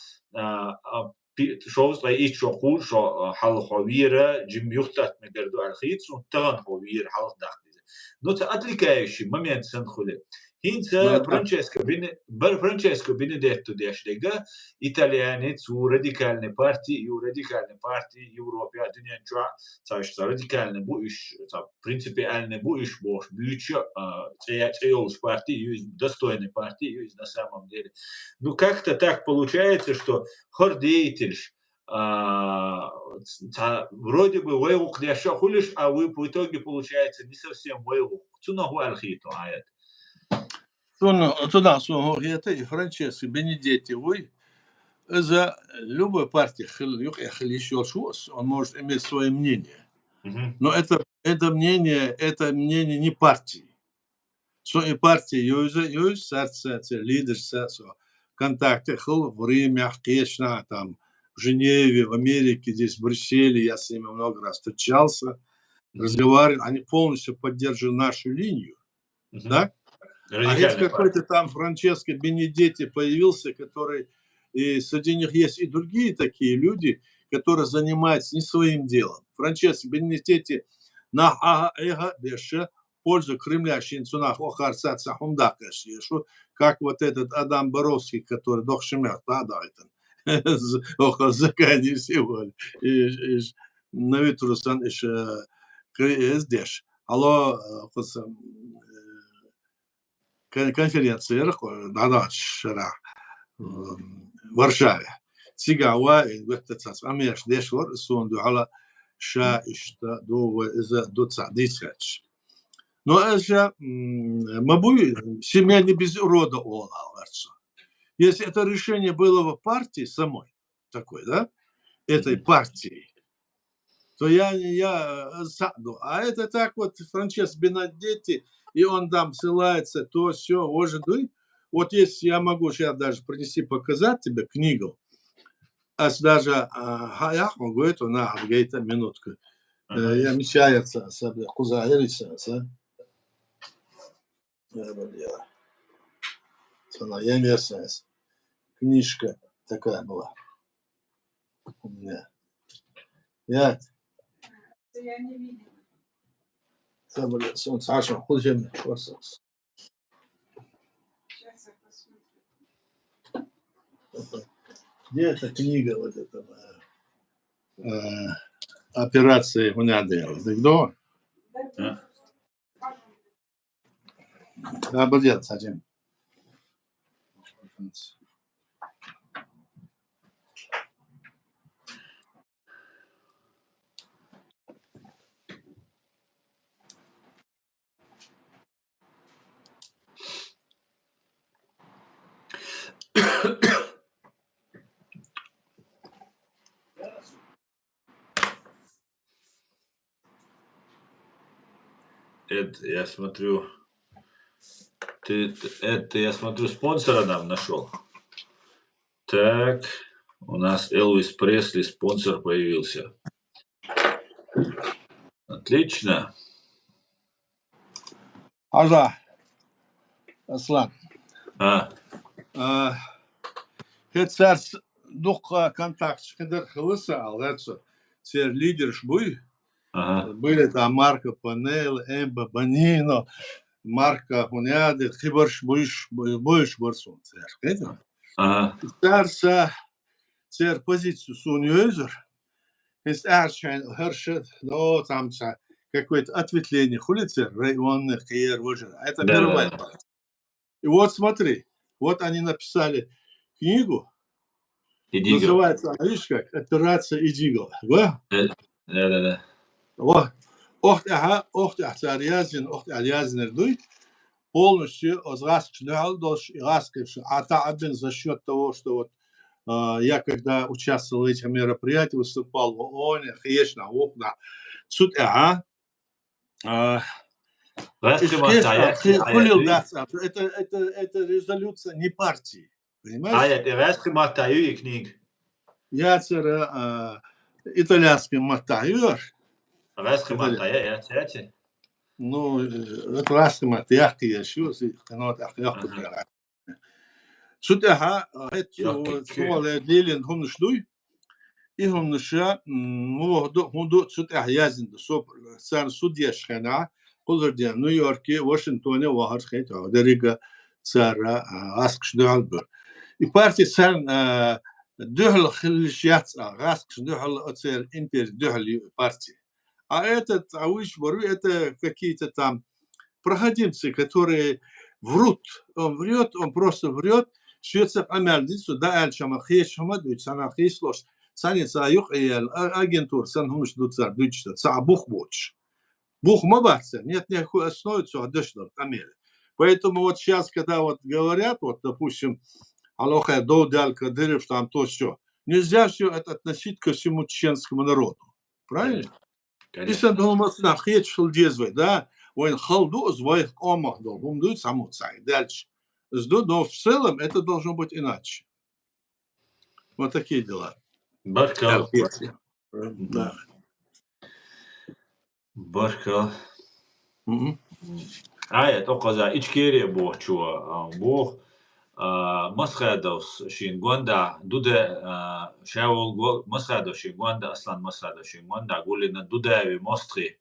شوز غيش شقول شو حل خويرة جم يختات مقردو على الخيط سو تغن خوير حل داخل نوت أدلكايش ما مين سنخله هينسا فرانشيسكو بينيديتو ديش ديجا إيطالياني تو راديكالني بارتي يوروبيا دنيا جوا تاش راديكالني بوش تا принципиальный بوش бош бюча триолс партии юз достойный партии юз на самом деле. Ну как-то так получается, что хордейтельш вроде бы вейлук ляша хулиш, а вы по итоге получается не совсем вейлук. Цунаху архиту аят. Туда это и Франческо Бенедетти, вы за любой партии еще он может иметь свое мнение. Но это мнение не партии. Что и партия есть сердце, лидерство, контакты, время, конечно, там в Женеве, в Америке, здесь в Брюсселе, я с ними много раз встречался, разговаривал, они полностью поддерживают нашу линию, да? А если какой-то там Франческо Бенедетти появился, который И среди них есть и другие такие люди, которые занимаются не своим делом. Франческо Бенедетти на эго беше пользу Кремля шинцунах охарца цахундакаш, как вот этот Адам Боровский, который дохшемер, да, это охар закани всего. На ветрусан еще здесь. Алло, конференция, да, шара в Варшаве. Цигава, говорится, амеш дешвор, сонду ала ша ишта до за доца дисач. Но это мабуй семья не без рода олаларца. Если это решение было в партии самой, такой, да, этой партии, то я саду. А это так вот Франческо Бенедетти, и он там ссылается, то все, может быть. Вот если я могу сейчас даже принести, показать тебе книгу, а даже я могу это на где-то минутку. Я мечается, куда ерится, я мерсаюсь. Книжка такая была у меня. Я не видел. Он Саша, хуй земли, сейчас я посмотрю. Где эта книга вот этого операции Гунядера? Ты кто? Обалдеть, зачем? Это я смотрю, я смотрю, спонсора нам нашел. Так, у нас Элвис Пресли, спонсор появился. Отлично. Ажа, Аслан. Это дух контакт, когда хлысал, это все лидер шбуй. Были там Марко Панел, Эмба Банино, Марко Хуняды, Хиборш Буш Борсон. Старса цер позицию суньюзер, есть аршайн хершет, но там какое-то ответвление хулицер, районных киер вожер. Это мировая партия. И вот смотри, вот они написали книгу, называется, видишь как, операция Идиго. Да. Вот. Охт-Алязин Рдуй полностью отраскивший за счет того, что вот я когда участвовал в этих мероприятиях, выступал в ООН, конечно, это резолюция не партии, понимаешь? Я итальянский матайор. Ну, это раз мы тяжкий еще, канал ахяхтура. Сутяха, это слово делен хуншдуй, и хунша, хунду сутях язин, соп сан судья шхана, кулдер в Нью-Йорке, Вашингтоне, Вахархет, Рига, цара, аскшдалбер. И партия сан духл хилшяц, аскшдухл оцер импер духл партии. А этот Ауиш-Бору, это какие-то там проходимцы, которые врут. Он врет, он просто врет. Швеция амяльдицу, да, альчама хешама, дуйцана хеслош, саница аюх агентур, санхумш дуцар, дучта, ца бух боч. Бух мабарца, нет никакой основы, все, адешнор, амели. Поэтому вот сейчас, когда вот говорят, вот, допустим, Алоха Доудаль Кадыров, там то все, нельзя все это относить ко всему чеченскому народу. Правильно? Если он на хет шелдезвый, да, он халду звоих омах дол, он дует саму цай, дальше. Но в целом это должно быть иначе. Вот такие дела. Баркал. Да. Баркал. Это оказа ичкерия бог чуа, бог مسخادوس شين غوندا دودا شاول مسخادوس شين غوندا أصلا مسخادوس شين غوندا أقول إن دودا مستري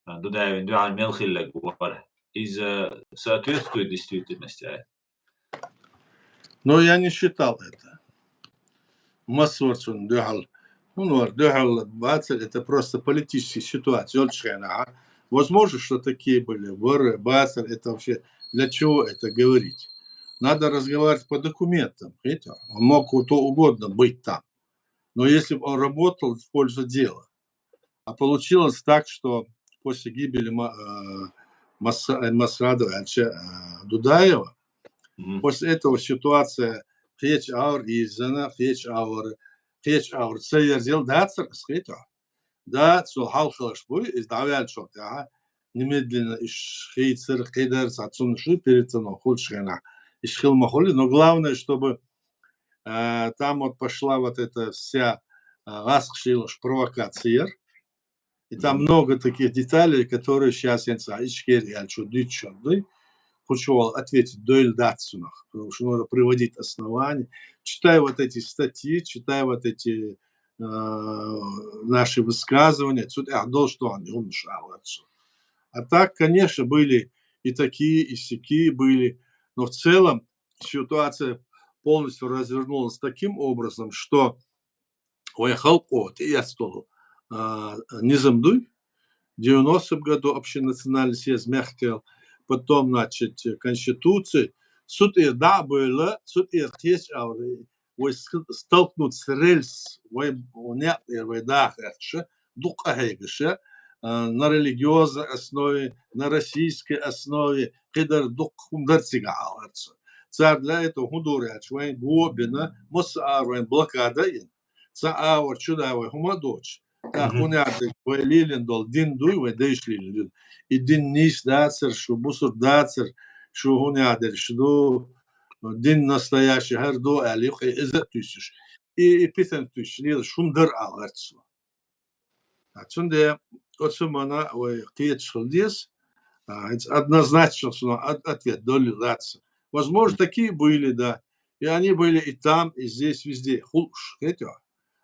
دودا دو على ملخي لجوار إذا соответствует действительности. Но я не считал это. Массорцун дюхал. Дюхал бацель, это просто политические ситуации. Возможно, что такие были воры, бацель, это вообще для чего это говорить? Надо разговаривать по документам. Он мог кто угодно быть там. Но если бы он работал в пользу дела. А получилось так, что после гибели Масрадовича Дудаева, после этого ситуация Хеч Аур Изана, Хеч Аур Цейерзел Дацер, да, цул халхалашбуй, издавял что-то, немедленно из Хейцер, Хейдер, Сацун Ши, перед ценой, худшена, из Хилмахоли, но главное, чтобы там вот пошла вот эта вся раскшилась провокация, и там много таких деталей, которые сейчас я не знаю, хочу ответить дойль датсунах, потому что надо приводить основания. Читаю вот эти статьи, читаю вот эти наши высказывания. А так, конечно, были и такие, и сякие были, но в целом ситуация полностью развернулась таким образом, что Низамдуй в 90-м году общенациональный съезд Мехтел, потом, значит, Конституция, суд и да было, суд и есть, столкнуть с рельс, нет, на религиозной основе, на российской основе, когда дух хундарцига аларца. Царь для этого худоря, чвайн губина, мосаарвайн блокада ин. Цаавар чудавай хумадоч. Так хуняты лилин дол дин дуй, вай дейш лилин. И дин ниш дацер, шу бусур дацер, шу хуняты, шу дин настоящий, гердо алих, и изет тусиш. И питан тусиш, лил шундар аларцу. Отсюда отсюда киет шалдес, однозначно ответ долилаться. Возможно, такие были, да, и они были и там, и здесь, везде.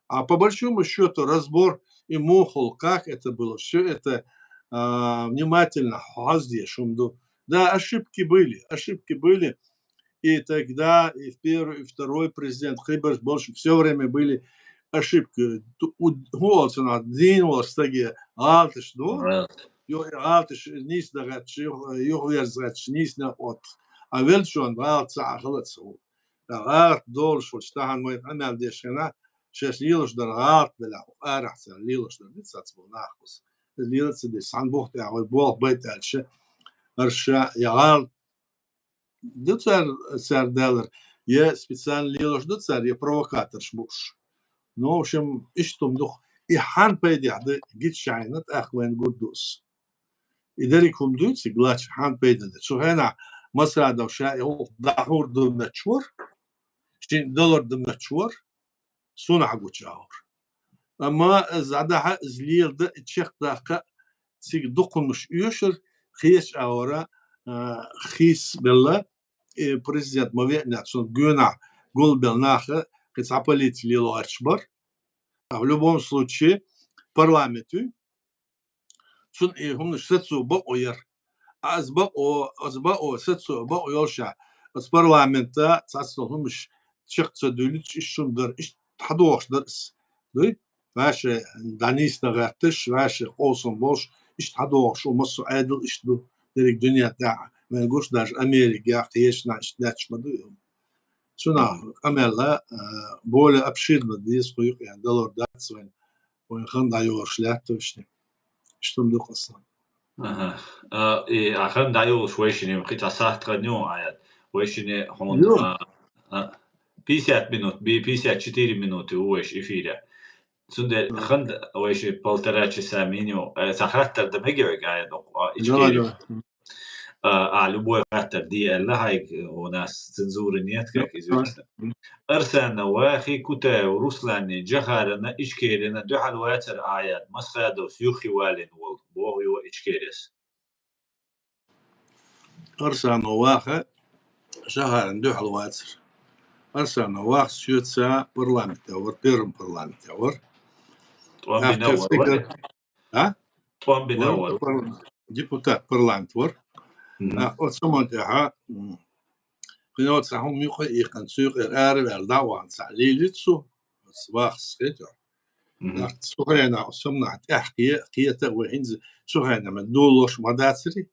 А по большому счету разбор и мухол, как это было, все это внимательно, да, ошибки были, и тогда и первый, и второй президент Хиберш больше все время были ошибки. Один was таки алтыш, ну, алтыш низ дагат, югерзгат низ на от. А велшон алтса ахлацу. Галт дольш вот штахан мой амал дешена, шеш лилош дар галт дела, арахса лилош дар дицац был нахус. Лилош дис сан бухт я бог бетальше. Арша я галт дицар делер. Я специально лилош дицар, я провокатор шмуш. Ну, в общем, ищем дух. И хан пойдет, гид шайнат, ахвен гудус. И дарикум дуйцы, глач хан пойдет. Шухена масрадов ша, дахур думначур, $1 думначур, сунагу чаур. Ама задаха злил да чех даха, цик духунуш юшер, хиш аура, хис белла, и президент мове, сон гюна, гулбел наха, кацапалить лило арчбар. А в любом случае, в парламенте, сон и хумны сетсу ба ойер. Азба о сетсу ба ойорша. С парламента цастол хумш чехца дулич ишундар иш тадош дарс. Да? Ваше данис нагатыш, ваше олсон бош иш тадош, умасу айдл ишду. Дерек дуня да. Мен гуш даже Америка, ешна иш дачмаду. Цуна, Амела более обширно действует, я доллар датсвен, он хандаю шлятовшни, что мне доказано. Ага. И хандаю швейшини, хотя сахтра ню аят, швейшини он 50 минут, 54 минуты уэш эфире. Цунде ханд уэши 1,5 часа меню, сахтра да мегевик аят, ичкери. Любой фактор دي لهاي وناس цензуры нет, как известно. أرسلنا واخي كتا ورسلنا جهارنا إشكيرنا دحل واتر آيات مسخادوس يخي والين وبوغي وإشكيرس. أرسلنا واخي شهر ندوح الواتر أرسلنا واحد شوتسا برلمان تور بيرم برلمان تور طوام أخر بنور سكر ولا طوام ور بنور ديبوتات برلمان تور وتسمون تها قنوات سهم يخ يخن سوق الأرب الدعوة سعليلتسو صباح سكتر سوهنا سمنا تحكي قيته وهنز سوهنا من دولوش مداتري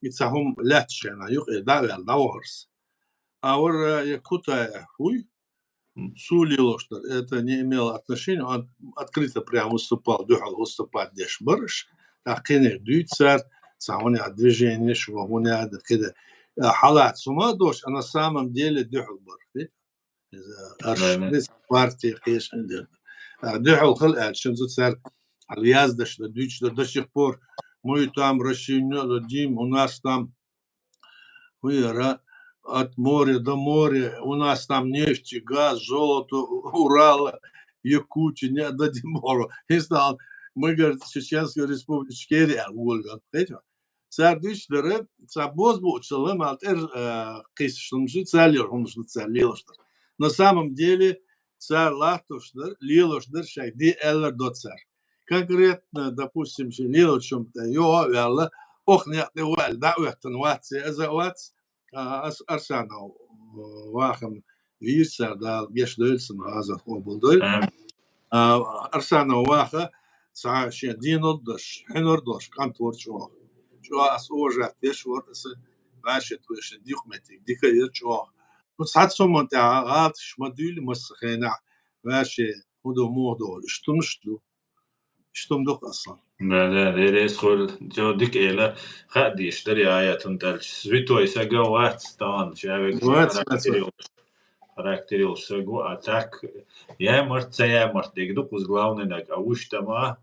يتسهم لا تشينا يخ دعوة الدعوهرس أور якута хуй сулилоштер. Это не имело отношения. Он открыто прям выступал, духал выступать деш барыш. Такие дюйцер, самоня движение, швагуня, кеда халат сумадош, а на самом деле духал барыш. Аршвиц партия кеш индер. Духал хал акшен зуцер алъяздаш да дюйч до сих пор мы там расчинено дим, у нас там хуера от моря до моря, у нас там нефть, газ, золото, Урала, Якутия, не отдадим мору. И стал, мы, говорит, Чеченская республика, Чкерия, Ольга, понимаете? Цардыш дыры, цабоз был целым, алтер кисшнымжи цалер, он же цалилоштер. На самом деле, царь лахтоштер, лилоштер, шайди эллер до царь. Конкретно, допустим, лилошем-то, йо, вялла, ох, нет, не валь, да, уехтен, ватси, эза ватси, Арсана Вахам Виса, да, Гешдельсон, Азах Обалдой. Арсана Ваха, Саша Динодаш, Хенордош, Кантворчо. Чо ас ожа тешвортасы, Ваши твешен дихметик, дика ирчо. Ну, садсомон та гад шмадюли масхена, Ваши мудо модо, штум док аслан. لا ريس خول جو ديك إلى خادي اشتري آيات تنتلش سويتو يساقو وات ستان شابك характерил сагу атак я مرت дик дукус главный нак а уж там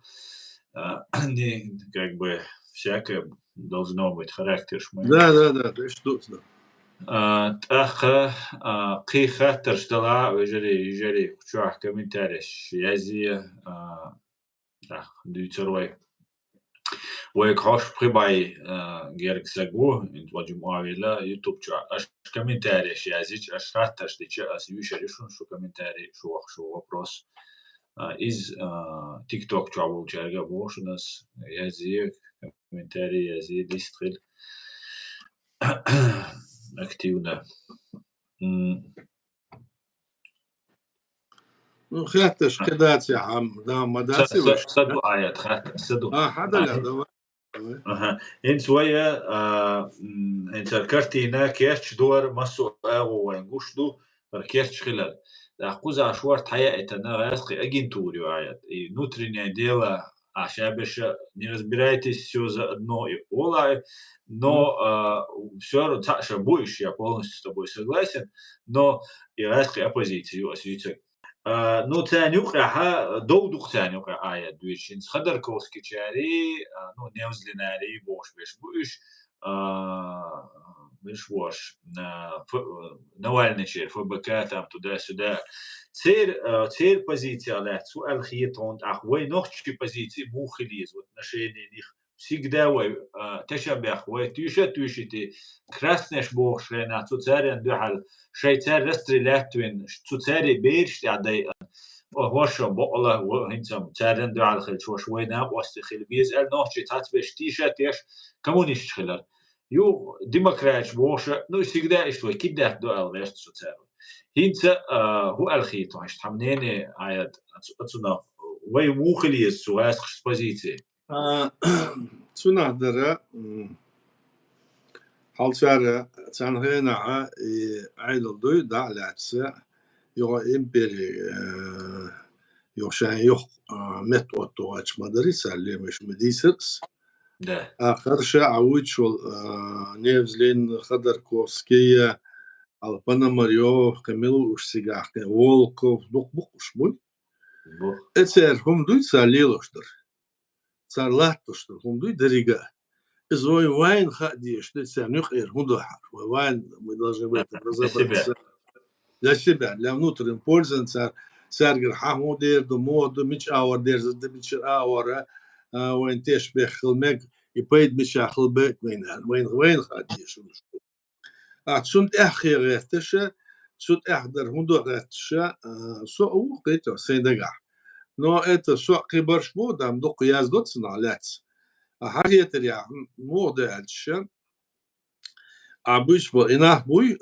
не как бы всякое должно быть характер шмай. Да, то есть тут, да. Тах قيخة ترشتلا وجري شو комментариев язи ديتروي ويكحوش بريباي جيرك ساقو انت وجمعوا لا يوتيوب اش комментарии yazить аш ратташ диче ас юшеришун шо комментарии шо вопрос из TikTok чавул чарга бошнас язи комментарии язи дистрил активно. Ну, хатташ кидать عم да мадаци وش صدوا آيات خات صدوا هذا لا ده إن شوية إنت كرتينا كيرش دور مسو أغو وينقوش دو كيرش خلال أخوز عشوار حياتنا غاسقي أجنتوري وعيات نوترينيا ديلا عشابش не разбираетесь все заодно и ола, но все равно Саша будешь, я полностью с тобой согласен, но иракская оппозиция освещает. Ну تانيوق ها دودوق تانيوق آيات دويشين خدر كوسكي شاري نو نيوزليناري بوش مش واش نوالنا شير فبكات ام تدا تسير позиция لا سؤال خيطون اخوي نوخشي позиции مخليز отношения них всегда تشبه اخوي تيشتي красныш بوخشنا تسارن دحل شيتار رستريلاتوين تساري بيرش عدي وش بقلا وهنتم تارن دحل خل شوينا واستخل بيزال نوخشي تاتبش تيشتيش كمونيش خلال يو ديمقراطش بوشة نو всегда что كده دوال вест социал هنت هو الخيط هش تمنين عيد أتصنع وي موخلي السواس خش позиции تسونا درا حالشارة تانهينا عيدل دوي دا لاتسا يو إمبري يو شان يو مت أوتو أش مدرسة اللي مش مديسكس ده آخر شيء عود شو نيفزلين خضر كوفسكية Алпана Марио, Камилу Ушсигах, Волков, Букуш, Буль. Это хумдуй цалилоштер. Царлатоштер, хумдуй дарига. Изой вайн хади, что это нюх худохар. Вайн мы должны в этом разобраться. Для себя, для внутренней пользы, царгер хамудер, думоду, мич ауэр, дерза, дебичер ауэра, вайн теш бехлмег, и пейд мичахл бек, вайн хади, что Цунт эхиретше, цунт эхдер худоретше, со укето сейдага. Но это со кибаршбо дам до яздоцна лец. Хагетеря модельше, обычно инах буй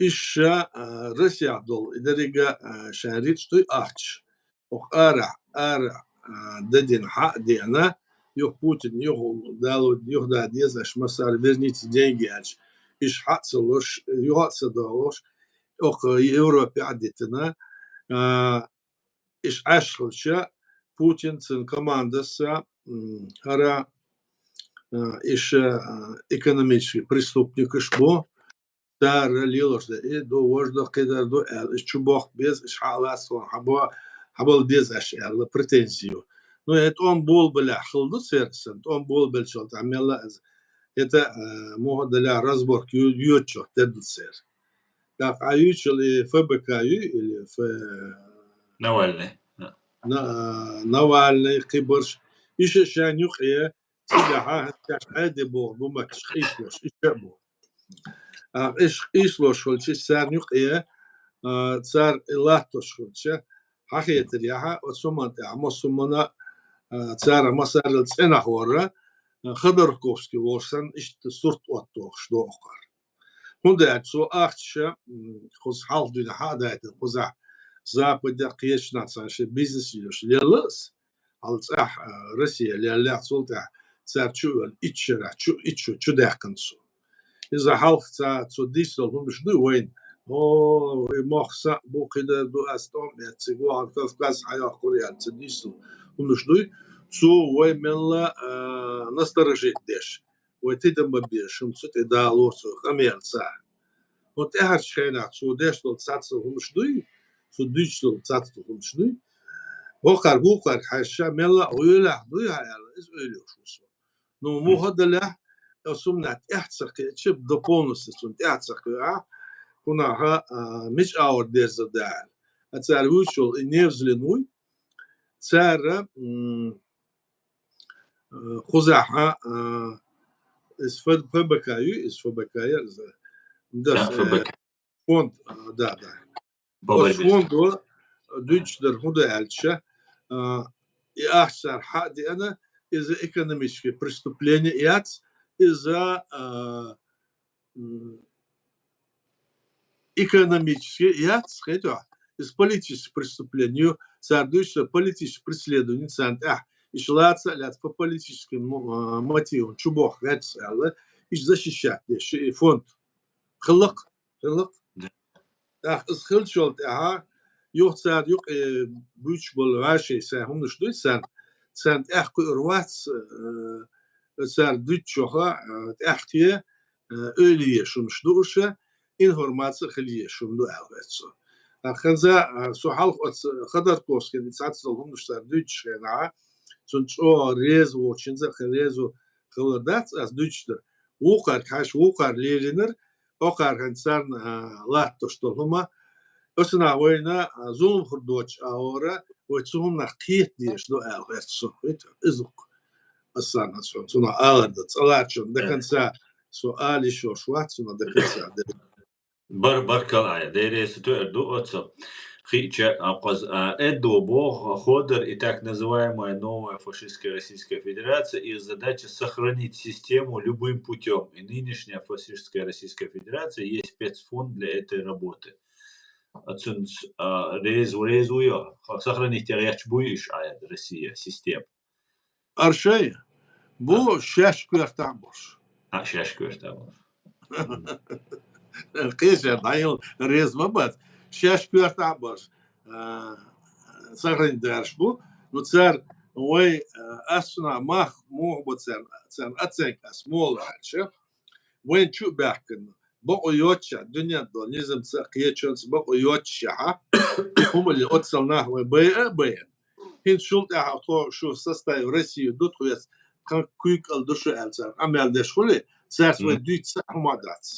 иша Россия дол идерига шарит что ахч. Ох ара дедин ха диана юх Путин юх дал юх да дезаш масар верните деньги ач. Иш хацелош юхацедалош ох Европе адитина иш ашхлча Путин цин командаса ара иш экономический преступник ишбо daar lilers de do woord keder do is chubok bez is halas wa habal bez ashal pretensio no het on bol bela khildu sersen on bol bel shol tamela это моделя разбор ючо тедсер так аюч или ФБК или Навальный. Навальный киборш еще шанюх е сигаха хade бо бумак шишлош ишбо إيش لوش هالشيء صار نقية صار لاتوش هالشيء حكيت الياها وسمعت عمصمنا صار مسار السنة هورا خضركوفسكي وشان إيش تصورت واتوش دو أخر هندا سو أختش خص حال دون هذا خص زابد دقيش ناتساش بيزنس يلوش ليلس على صح روسيا اللي صولتها صار شو إتشرا شو داكنسو إذا حالك توديش هم مش دو وين مخصا بو كده دو أستون يتسيقوا على كافكاس حياة كوريا توديش هم مش دو سو وين من لا نسترجع ديش وتدم ببيش هم سوت إدالور سو خمير ساعة وتأهل شينا سو ديش دول تساتسو هم مش دو سو ديش دول تساتسو هم مش دو بوكر حاشا من لا ويلا دو هاي إز أوليو شو سو نو مو هذا له سمنات احتسق شب دبونس سمنات احتسق كنا مش اور ديز دال اتسار وشول نيفزلنوي تسار خزاحة اسفد فبكايو ده فوند ده فوند دوتش در هدا الشة احسر حد انا اذا экономическое преступление из-за экономических, я скажу, из политических преступлений, соответственно, политических преследований, и шла по политическим мотивам, чубох, и защищать, и фонд. Хлок. Из хлчол, юхцар, юх, буч был вашей, сам, ну что, сам, рвац, صار دوتشوها تحكي أولية شو مش دوشة إنفورماتيا خليه شو مدو ألغتسو خنزا سو حلق خدر كوس كده تسعة هم مش صار دوتش هنا سنشو ريز وشنزا خريزو خلدات أس دوتشتر وقر كاش وقر ليرينر وقر هنسان لاتوش تلهما أصلا وينا زوم خردوش أورا وتسوهم نقيت ديش دو ألغتسو إزوك أصلاً سونا آلد تصلاتشون دكانسا سؤال شو شواتسونا دكانسا بركة ديري ستوردو أتصل خيتشا أقص إدو бог ходер и так называемая новая фашистская Российская Федерация и задача сохранить систему любым путем. И нынешняя фашистская Российская Федерация есть спецфонд для этой работы. Отсюда резуя сохранить речбуиш Россия систему. أرشية بو شاش كويرتابوش شاش كويرتابوش قيسة ضايل ريز مبات شاش كويرتابوش سغرين دارش بو نتصار وي أسنا ماخ مو بتصير أتسنك أسمول عالشة وين شو بحكن بقوا يوتشا دنيا دول نزم ساقيتشنس بقوا يوتشا هم اللي أتصلناه وبيئة هين شلت أحطو شو سستاي روسيا دوت خويس كان كويك الدشو ألسر أمال دشولي صار سوي دوت سحمادات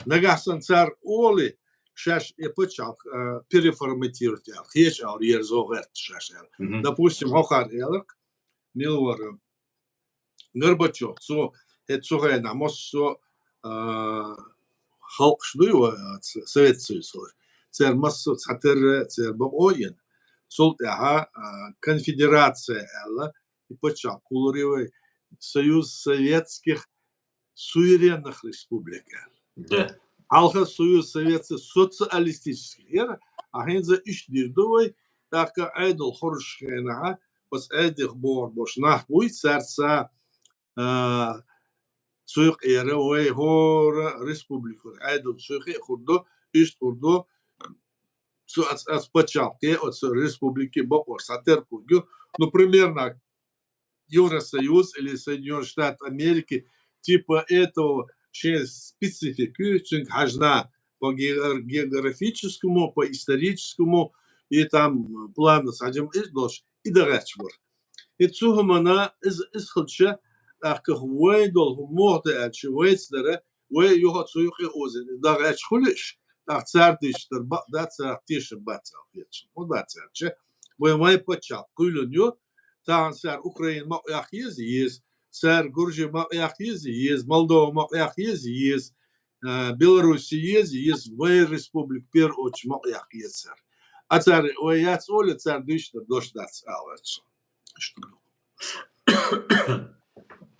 نجحسن صار أولي شاش يبتشال переформатировать хеч ал ерзогерт шаш допустим хохар элк милвар Горбачев со это сухая намос со خلق شدوي سويت سويسور تير مصر تحتر تير بقوين سلطة конфедерация эла и подчеркнули Союз Советских суверенных республик. Да. Алха Союз Советских социалистических era, а хенза ишдирдовой так айдл хоршхена бас айдих бор бош нахбуй сердца цуйк era ой хор республику айдл цуйк хурдо ишт хурдо с початки от республики Бокор Сатеркургю, ну примерно Евросоюз или Соединенные Штаты Америки типа этого через специфику хажна по географическому, по историческому и там плану садим издош и дорачбор. И цугумана из худша ахкахвайдол мохта ачвайцдера вай йога цуйхи озен дорач хулиш цардиштер да цартиш бацал ветч модацерче вай май почал кулуньо Тан сэр Украин мак яхиз есть, сэр Гуржи мак яхиз есть, Молдова мак яхиз есть, Беларусь есть, в республик пер оч мак яхиз сэр. А сэр ояц оле сэр дишта дошдац алач.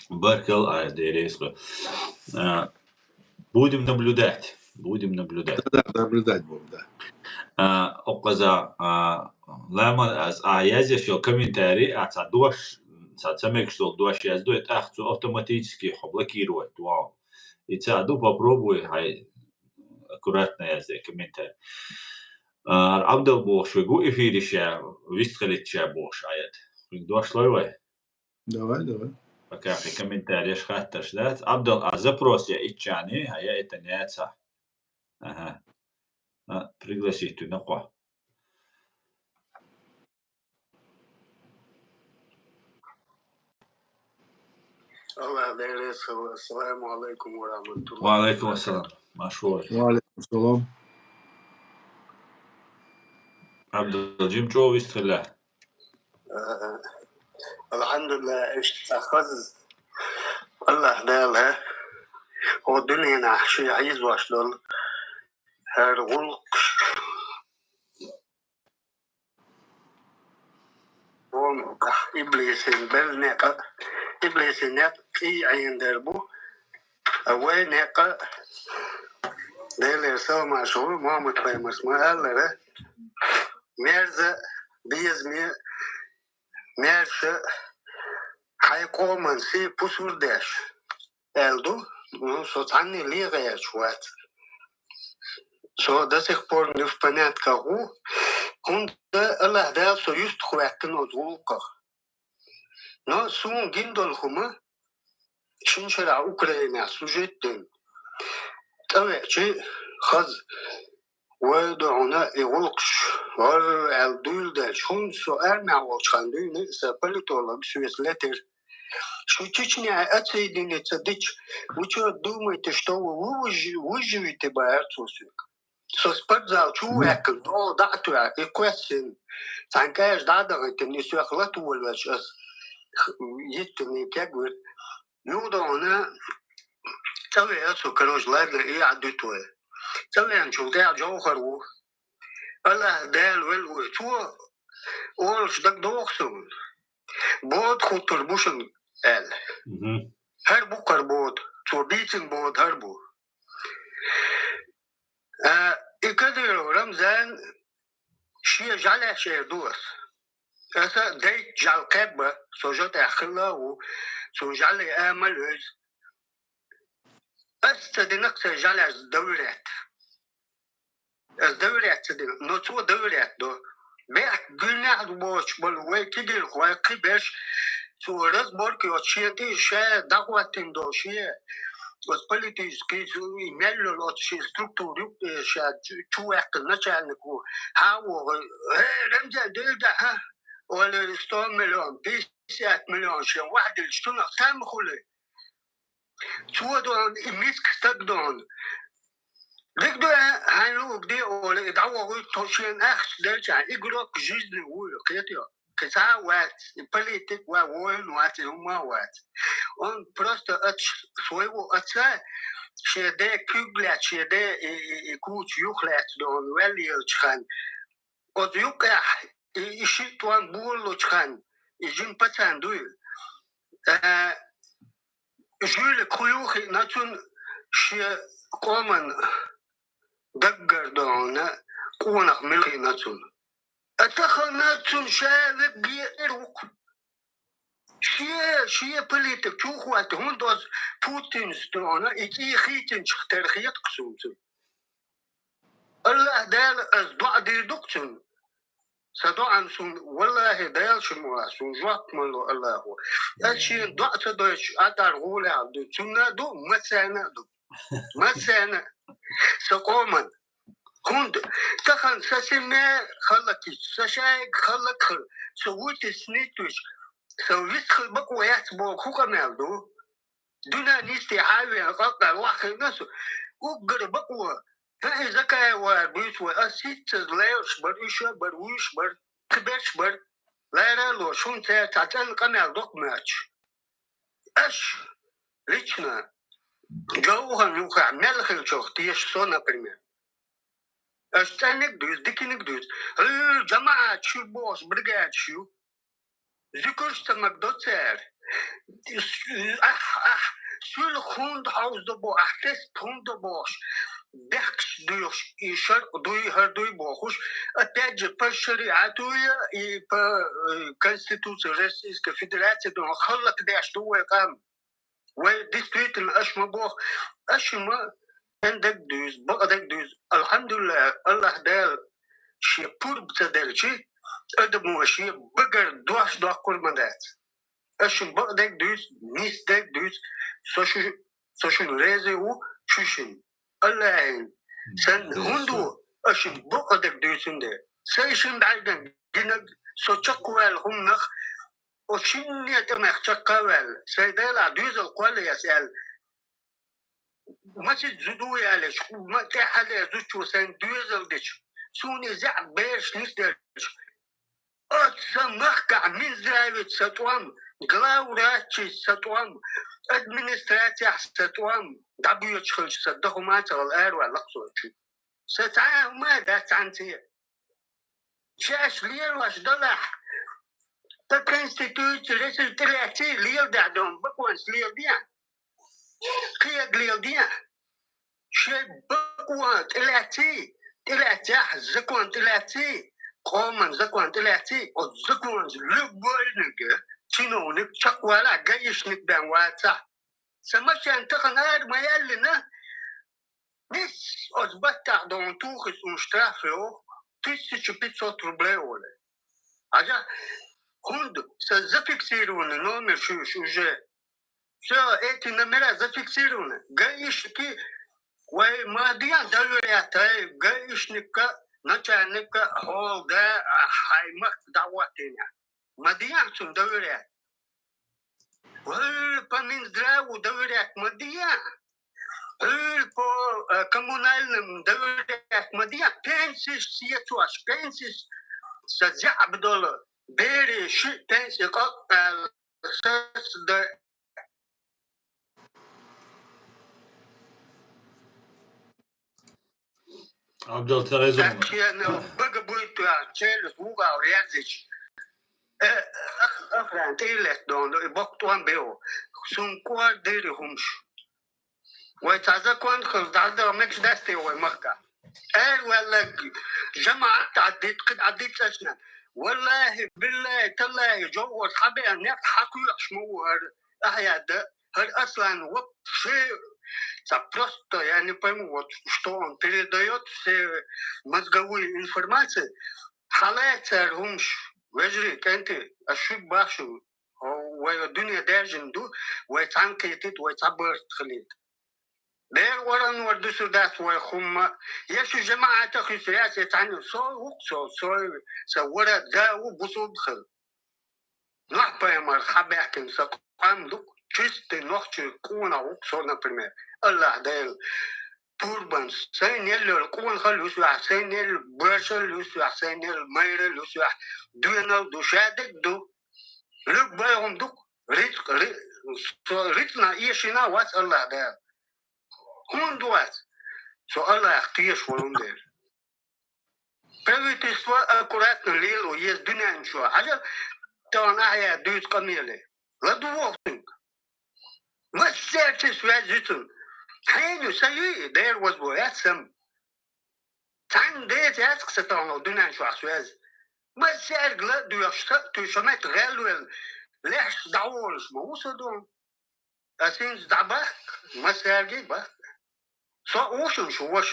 Баркал айдереско. Будем наблюдать. Будем наблюдать. Да, наблюдать будем, да. Оказа лама аз аязя шо комментарий атадош сатамек что дош яздует ахцу автоматически блокирует вау. И цаду попробуй хай аккуратно язде комментарий. Абдал бош вегу эфире ша вистрелит ша бош аят. Дош лойвай. Давай. Пока في комментарии шхатташ да. Абдал а запрос я ичани, а я это не отца. Ага. Пригласить ты на кого? Ассаламу алейкум ва рахматуллах. Ва алейкум ассалам. Машур. Ва алейкум салам. Абдул Джим Джо вистрелля. Алхамдулилlah اشتاخذ الله دالها ودنينا شي عايز واشلول هرغلق وم إبليس بالنقا إبليس نقي عين دربو أوي نقا ديل يسوي مشهور ما متفهمش ما هلا مرزا بيزمي مرشا حيقوم سي بوسور داش Eldo, صوت عني ليه غير شوات до сих пор не впонят кого он Allah дал союз хватен от волках но сун гиндол хума шиншера Украина сюжеттен тавечи хаз ودعونا يغلقش ور الدول ده شون سؤال مع وشاندين سبلتولا بسويسلتر شو чечня отсоединить цадыч вы что думаете что вы выживете баерцусик со спортзал чувак но да то и question санкаешь да да это не сухлат уволочь есть не как говорит ну да она целый это короче ладно и адутое целый он чудо джохару Allah дал вел что он ждак дохсун بود خطر بوشن ال هر بو کربود تو بیتن بود هر بو اكدر رمزان شيء جعله شيء دوس هسه ديت جعل قبة سوجت اخلا و سوجعل امل استدنك جعله دولات الدولات نو تو دولات دو بيت جناح دوش بالوي كده واقي باش سورس بورك يوتشيتي شا دعوتين دوشيه والبوليتيكي يملوا لوتشي ستركتوري شا تو اقنا شانكو هاو رمزه دلدا ها ولا 100 مليون 50 مليون شا واحد يشتغل كام خلي تو دون يمسك تقدون دكتور هانو بدي ولا يدعوا توشين اخس درجة يقولوا جزء ويا كده كذا وقت البوليتيك وين وقت هم وقت on просто от своего отца شده کیگلت شده کوچ یخلت دون ولی چخن از یوکه ایشی توان بولو چخن ایجین پتندوی جول کیوخی نتون شی قومن دگردانه قونق ملکی نتون اتخناتون شاذ بيروق شيء بوليتيك توخوات هوندوز بوتين ستونا إتي خيتن شختر خيط قسومتن الله دال أصدع دي دقتن صدعن سون والله دال شموا سون جوات ملو الله هو أشي ضعت دوش أدار غولي عبدو تنا دو مسانا سقومن كنت تخن سسمة خلقي سشايق خلق سويت سنيتوش سويت خلبك ويحسبوا خوكا مالدو دونا نيستي حاوي قطع واحد ناسو وقر بقوة هاي زكاة وبيت وأسيت لايش بر إيش بر ويش بر كبرش بر لا رالو شون تعتل قنال دوك ماتش أش ليشنا جوها نوخا ملخ الشوخ تيش صونا بريمير أشتانك دوز ديكينك دوز الجماعة شو بوس برقاد شو ذكرت مقدوتر شو الخوند حوز دبو أحتس تون دبوش بخش دوش إيشر دوي هر دوي بوخوش أتاج بالشريعتوية با كونستيتوسيون رئيس كفيدراتية دون خلق داش دوي قام وديستريت الأشما بوخ أشما عندك دوز بقدك دوز الحمد لله الله دال شي بور بتدل شي أدمو شي بقر دوش دوش كل مدات أشم بقدك دوز نيس دك دوز سوشن ريزي و شوشن الله سن هندو أشم بقدك دوزن ده سيشن بعدين جنك سوتشكوال هم نخ وشنية تمخ تشكوال سيدالا دوز القوال يسأل ما تزدو يالش ما تحل زوجو سن دوزل دش سوني زع بيش نسترش أتسمخك من زاوية ستوام غلاوراتشي ستوام أدمنستراتيا ستوام دابيو تشخلش صدقوا ما تغل الأروع لقصوتشي ستعاه ما دات عنتي شاش ليل واش دلح تكنستيتوت رسل تلاتي ليل دعدهم بقوانس ليل ديان قيق ليل ديان شي بقوان تلاتي زكوان تلاتي قومن زكوان تلاتي او زكوان لبوينك تشينونك تشكوالا قايشنك بان واتا سماشان تخنار ما يالنا بس أزبطع دون توخس ونشترافيو تيسي بيتسوت ربلاولا عجا كند سزفكسيرون نومر شو جاي سو ايتي نمرا زفكسيرون قايشكي وما ديان دورياتاي قايشنك نتعنك هول دا حيمك دعواتنا ما ديان سن دوريات وهل دراو دوريات ما ديان هل كمونال دوريات ما ديان بنسيش سيتواش بنسيش سجع بدول بيري شي بنسي قطع الساس دا عبد التريزون أنا بقى بويتو عشان فوقا وريازيش أخرى تيلت دون بقطوان بيو سنكوا ديري همش ويتعزا كوان خلط عزا مكش داستي ومكا ولا جماعة عديت أسنان والله بالله تالله جو أصحابي أنك حكوا يحشموا أحيا ده هر أصلا وبشي просто я не пойму, вот что он передает все мозговую информацию. Халайца румш, вежри, кенти, ашук башу, ويدنيا داجن دو ويتعنكيتت ويتعبرت خليت. دير ورن وردسو دات ويخم يشو جماعة تخي سياسة تعني سورة داو بصود خل. نحبا يا مرحبا يحكم سقام دوك чисто ночью куна уксо, например, Allah del turbans, سينيل القوان خلوس سينيل برشلوس سينيل ميرلوس دوينال دوشادك دو لب بايهم دوك ريتنا إيشنا واس الله del Hon duat. Så alla aktier från där. Правительство аккуратно лило, есть дня ничего. А я там я дают камели. Ладуовник. Мы сердце связываются. Хайну сали, there was boyat some. Тан дет яск сатан дня ничего связ. Мы сердце дуяшта, ты шамет галуэл. Леш даулс, маусадон. Асин дабах, мы сердце бах. Со ушен шуш.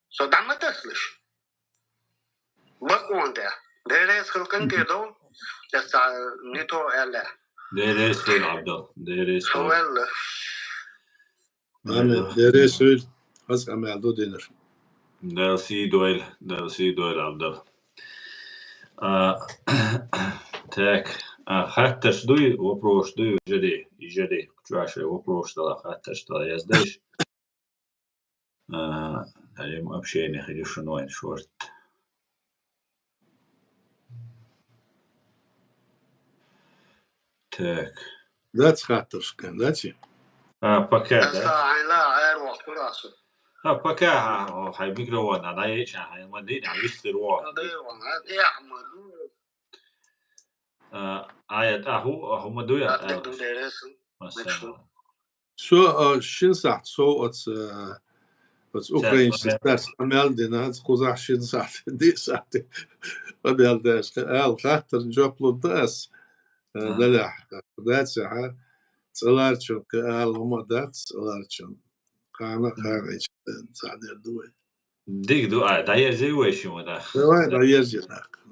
Со даматаслыш. Bakonda. Deres kılkın kedo. Jasta nito elle. Deres söyle Abdal. Deres söyle. Suelle. Amen. Dere söyle. Az ameldo denir. Delsi doil Abdal. Так, хатташ дуй, вопрос дуй, жди. Чаши вопрос дала хатташ дала, я знаешь. Общение решено, шорт. Так. That's хатушка, дачи. Пока, да? Jasta la erwa kurası. Пока, хай микрофон, она есть, хай мадин, а вистер ва. Hadi yağmuru. Ayet ahu maduya. Atlı deresin. So şinsat so ats Ukrainski ders ameldin az kuzah şinsat disat. Ameldaş al khatar joplu das. Dalah. That's ha. Salarço al huma dat salarço. Kana kharij sadir duwe. Dik dua, da yazı ve şu da. Da yazırak.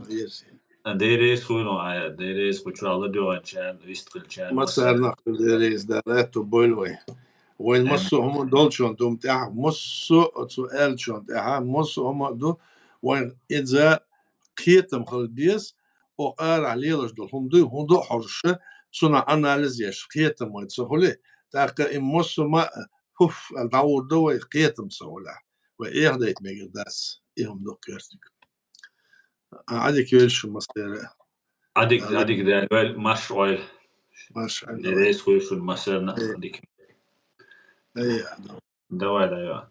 Deres kuyno ayet, deres kuçalı diyor çan, istkilçan. Masar naql deres dalato bolwe. وين مصو هم دول شون دوم تاع مصو سؤال شون تاع مصو هم دو وين إذا قيتم خلبيس أو قال عليلش دول هم دو حرشة صنع أناليز يش قيتم ويتسهله تاع إن مصو ما هف الدور دو قيتم سهله وإيه ده يتميز داس إيهم دو كيرتك عادي كيلش مصير عادك ده ويل مش ويل مش deres kuyuşun masarna dik. أيه دواء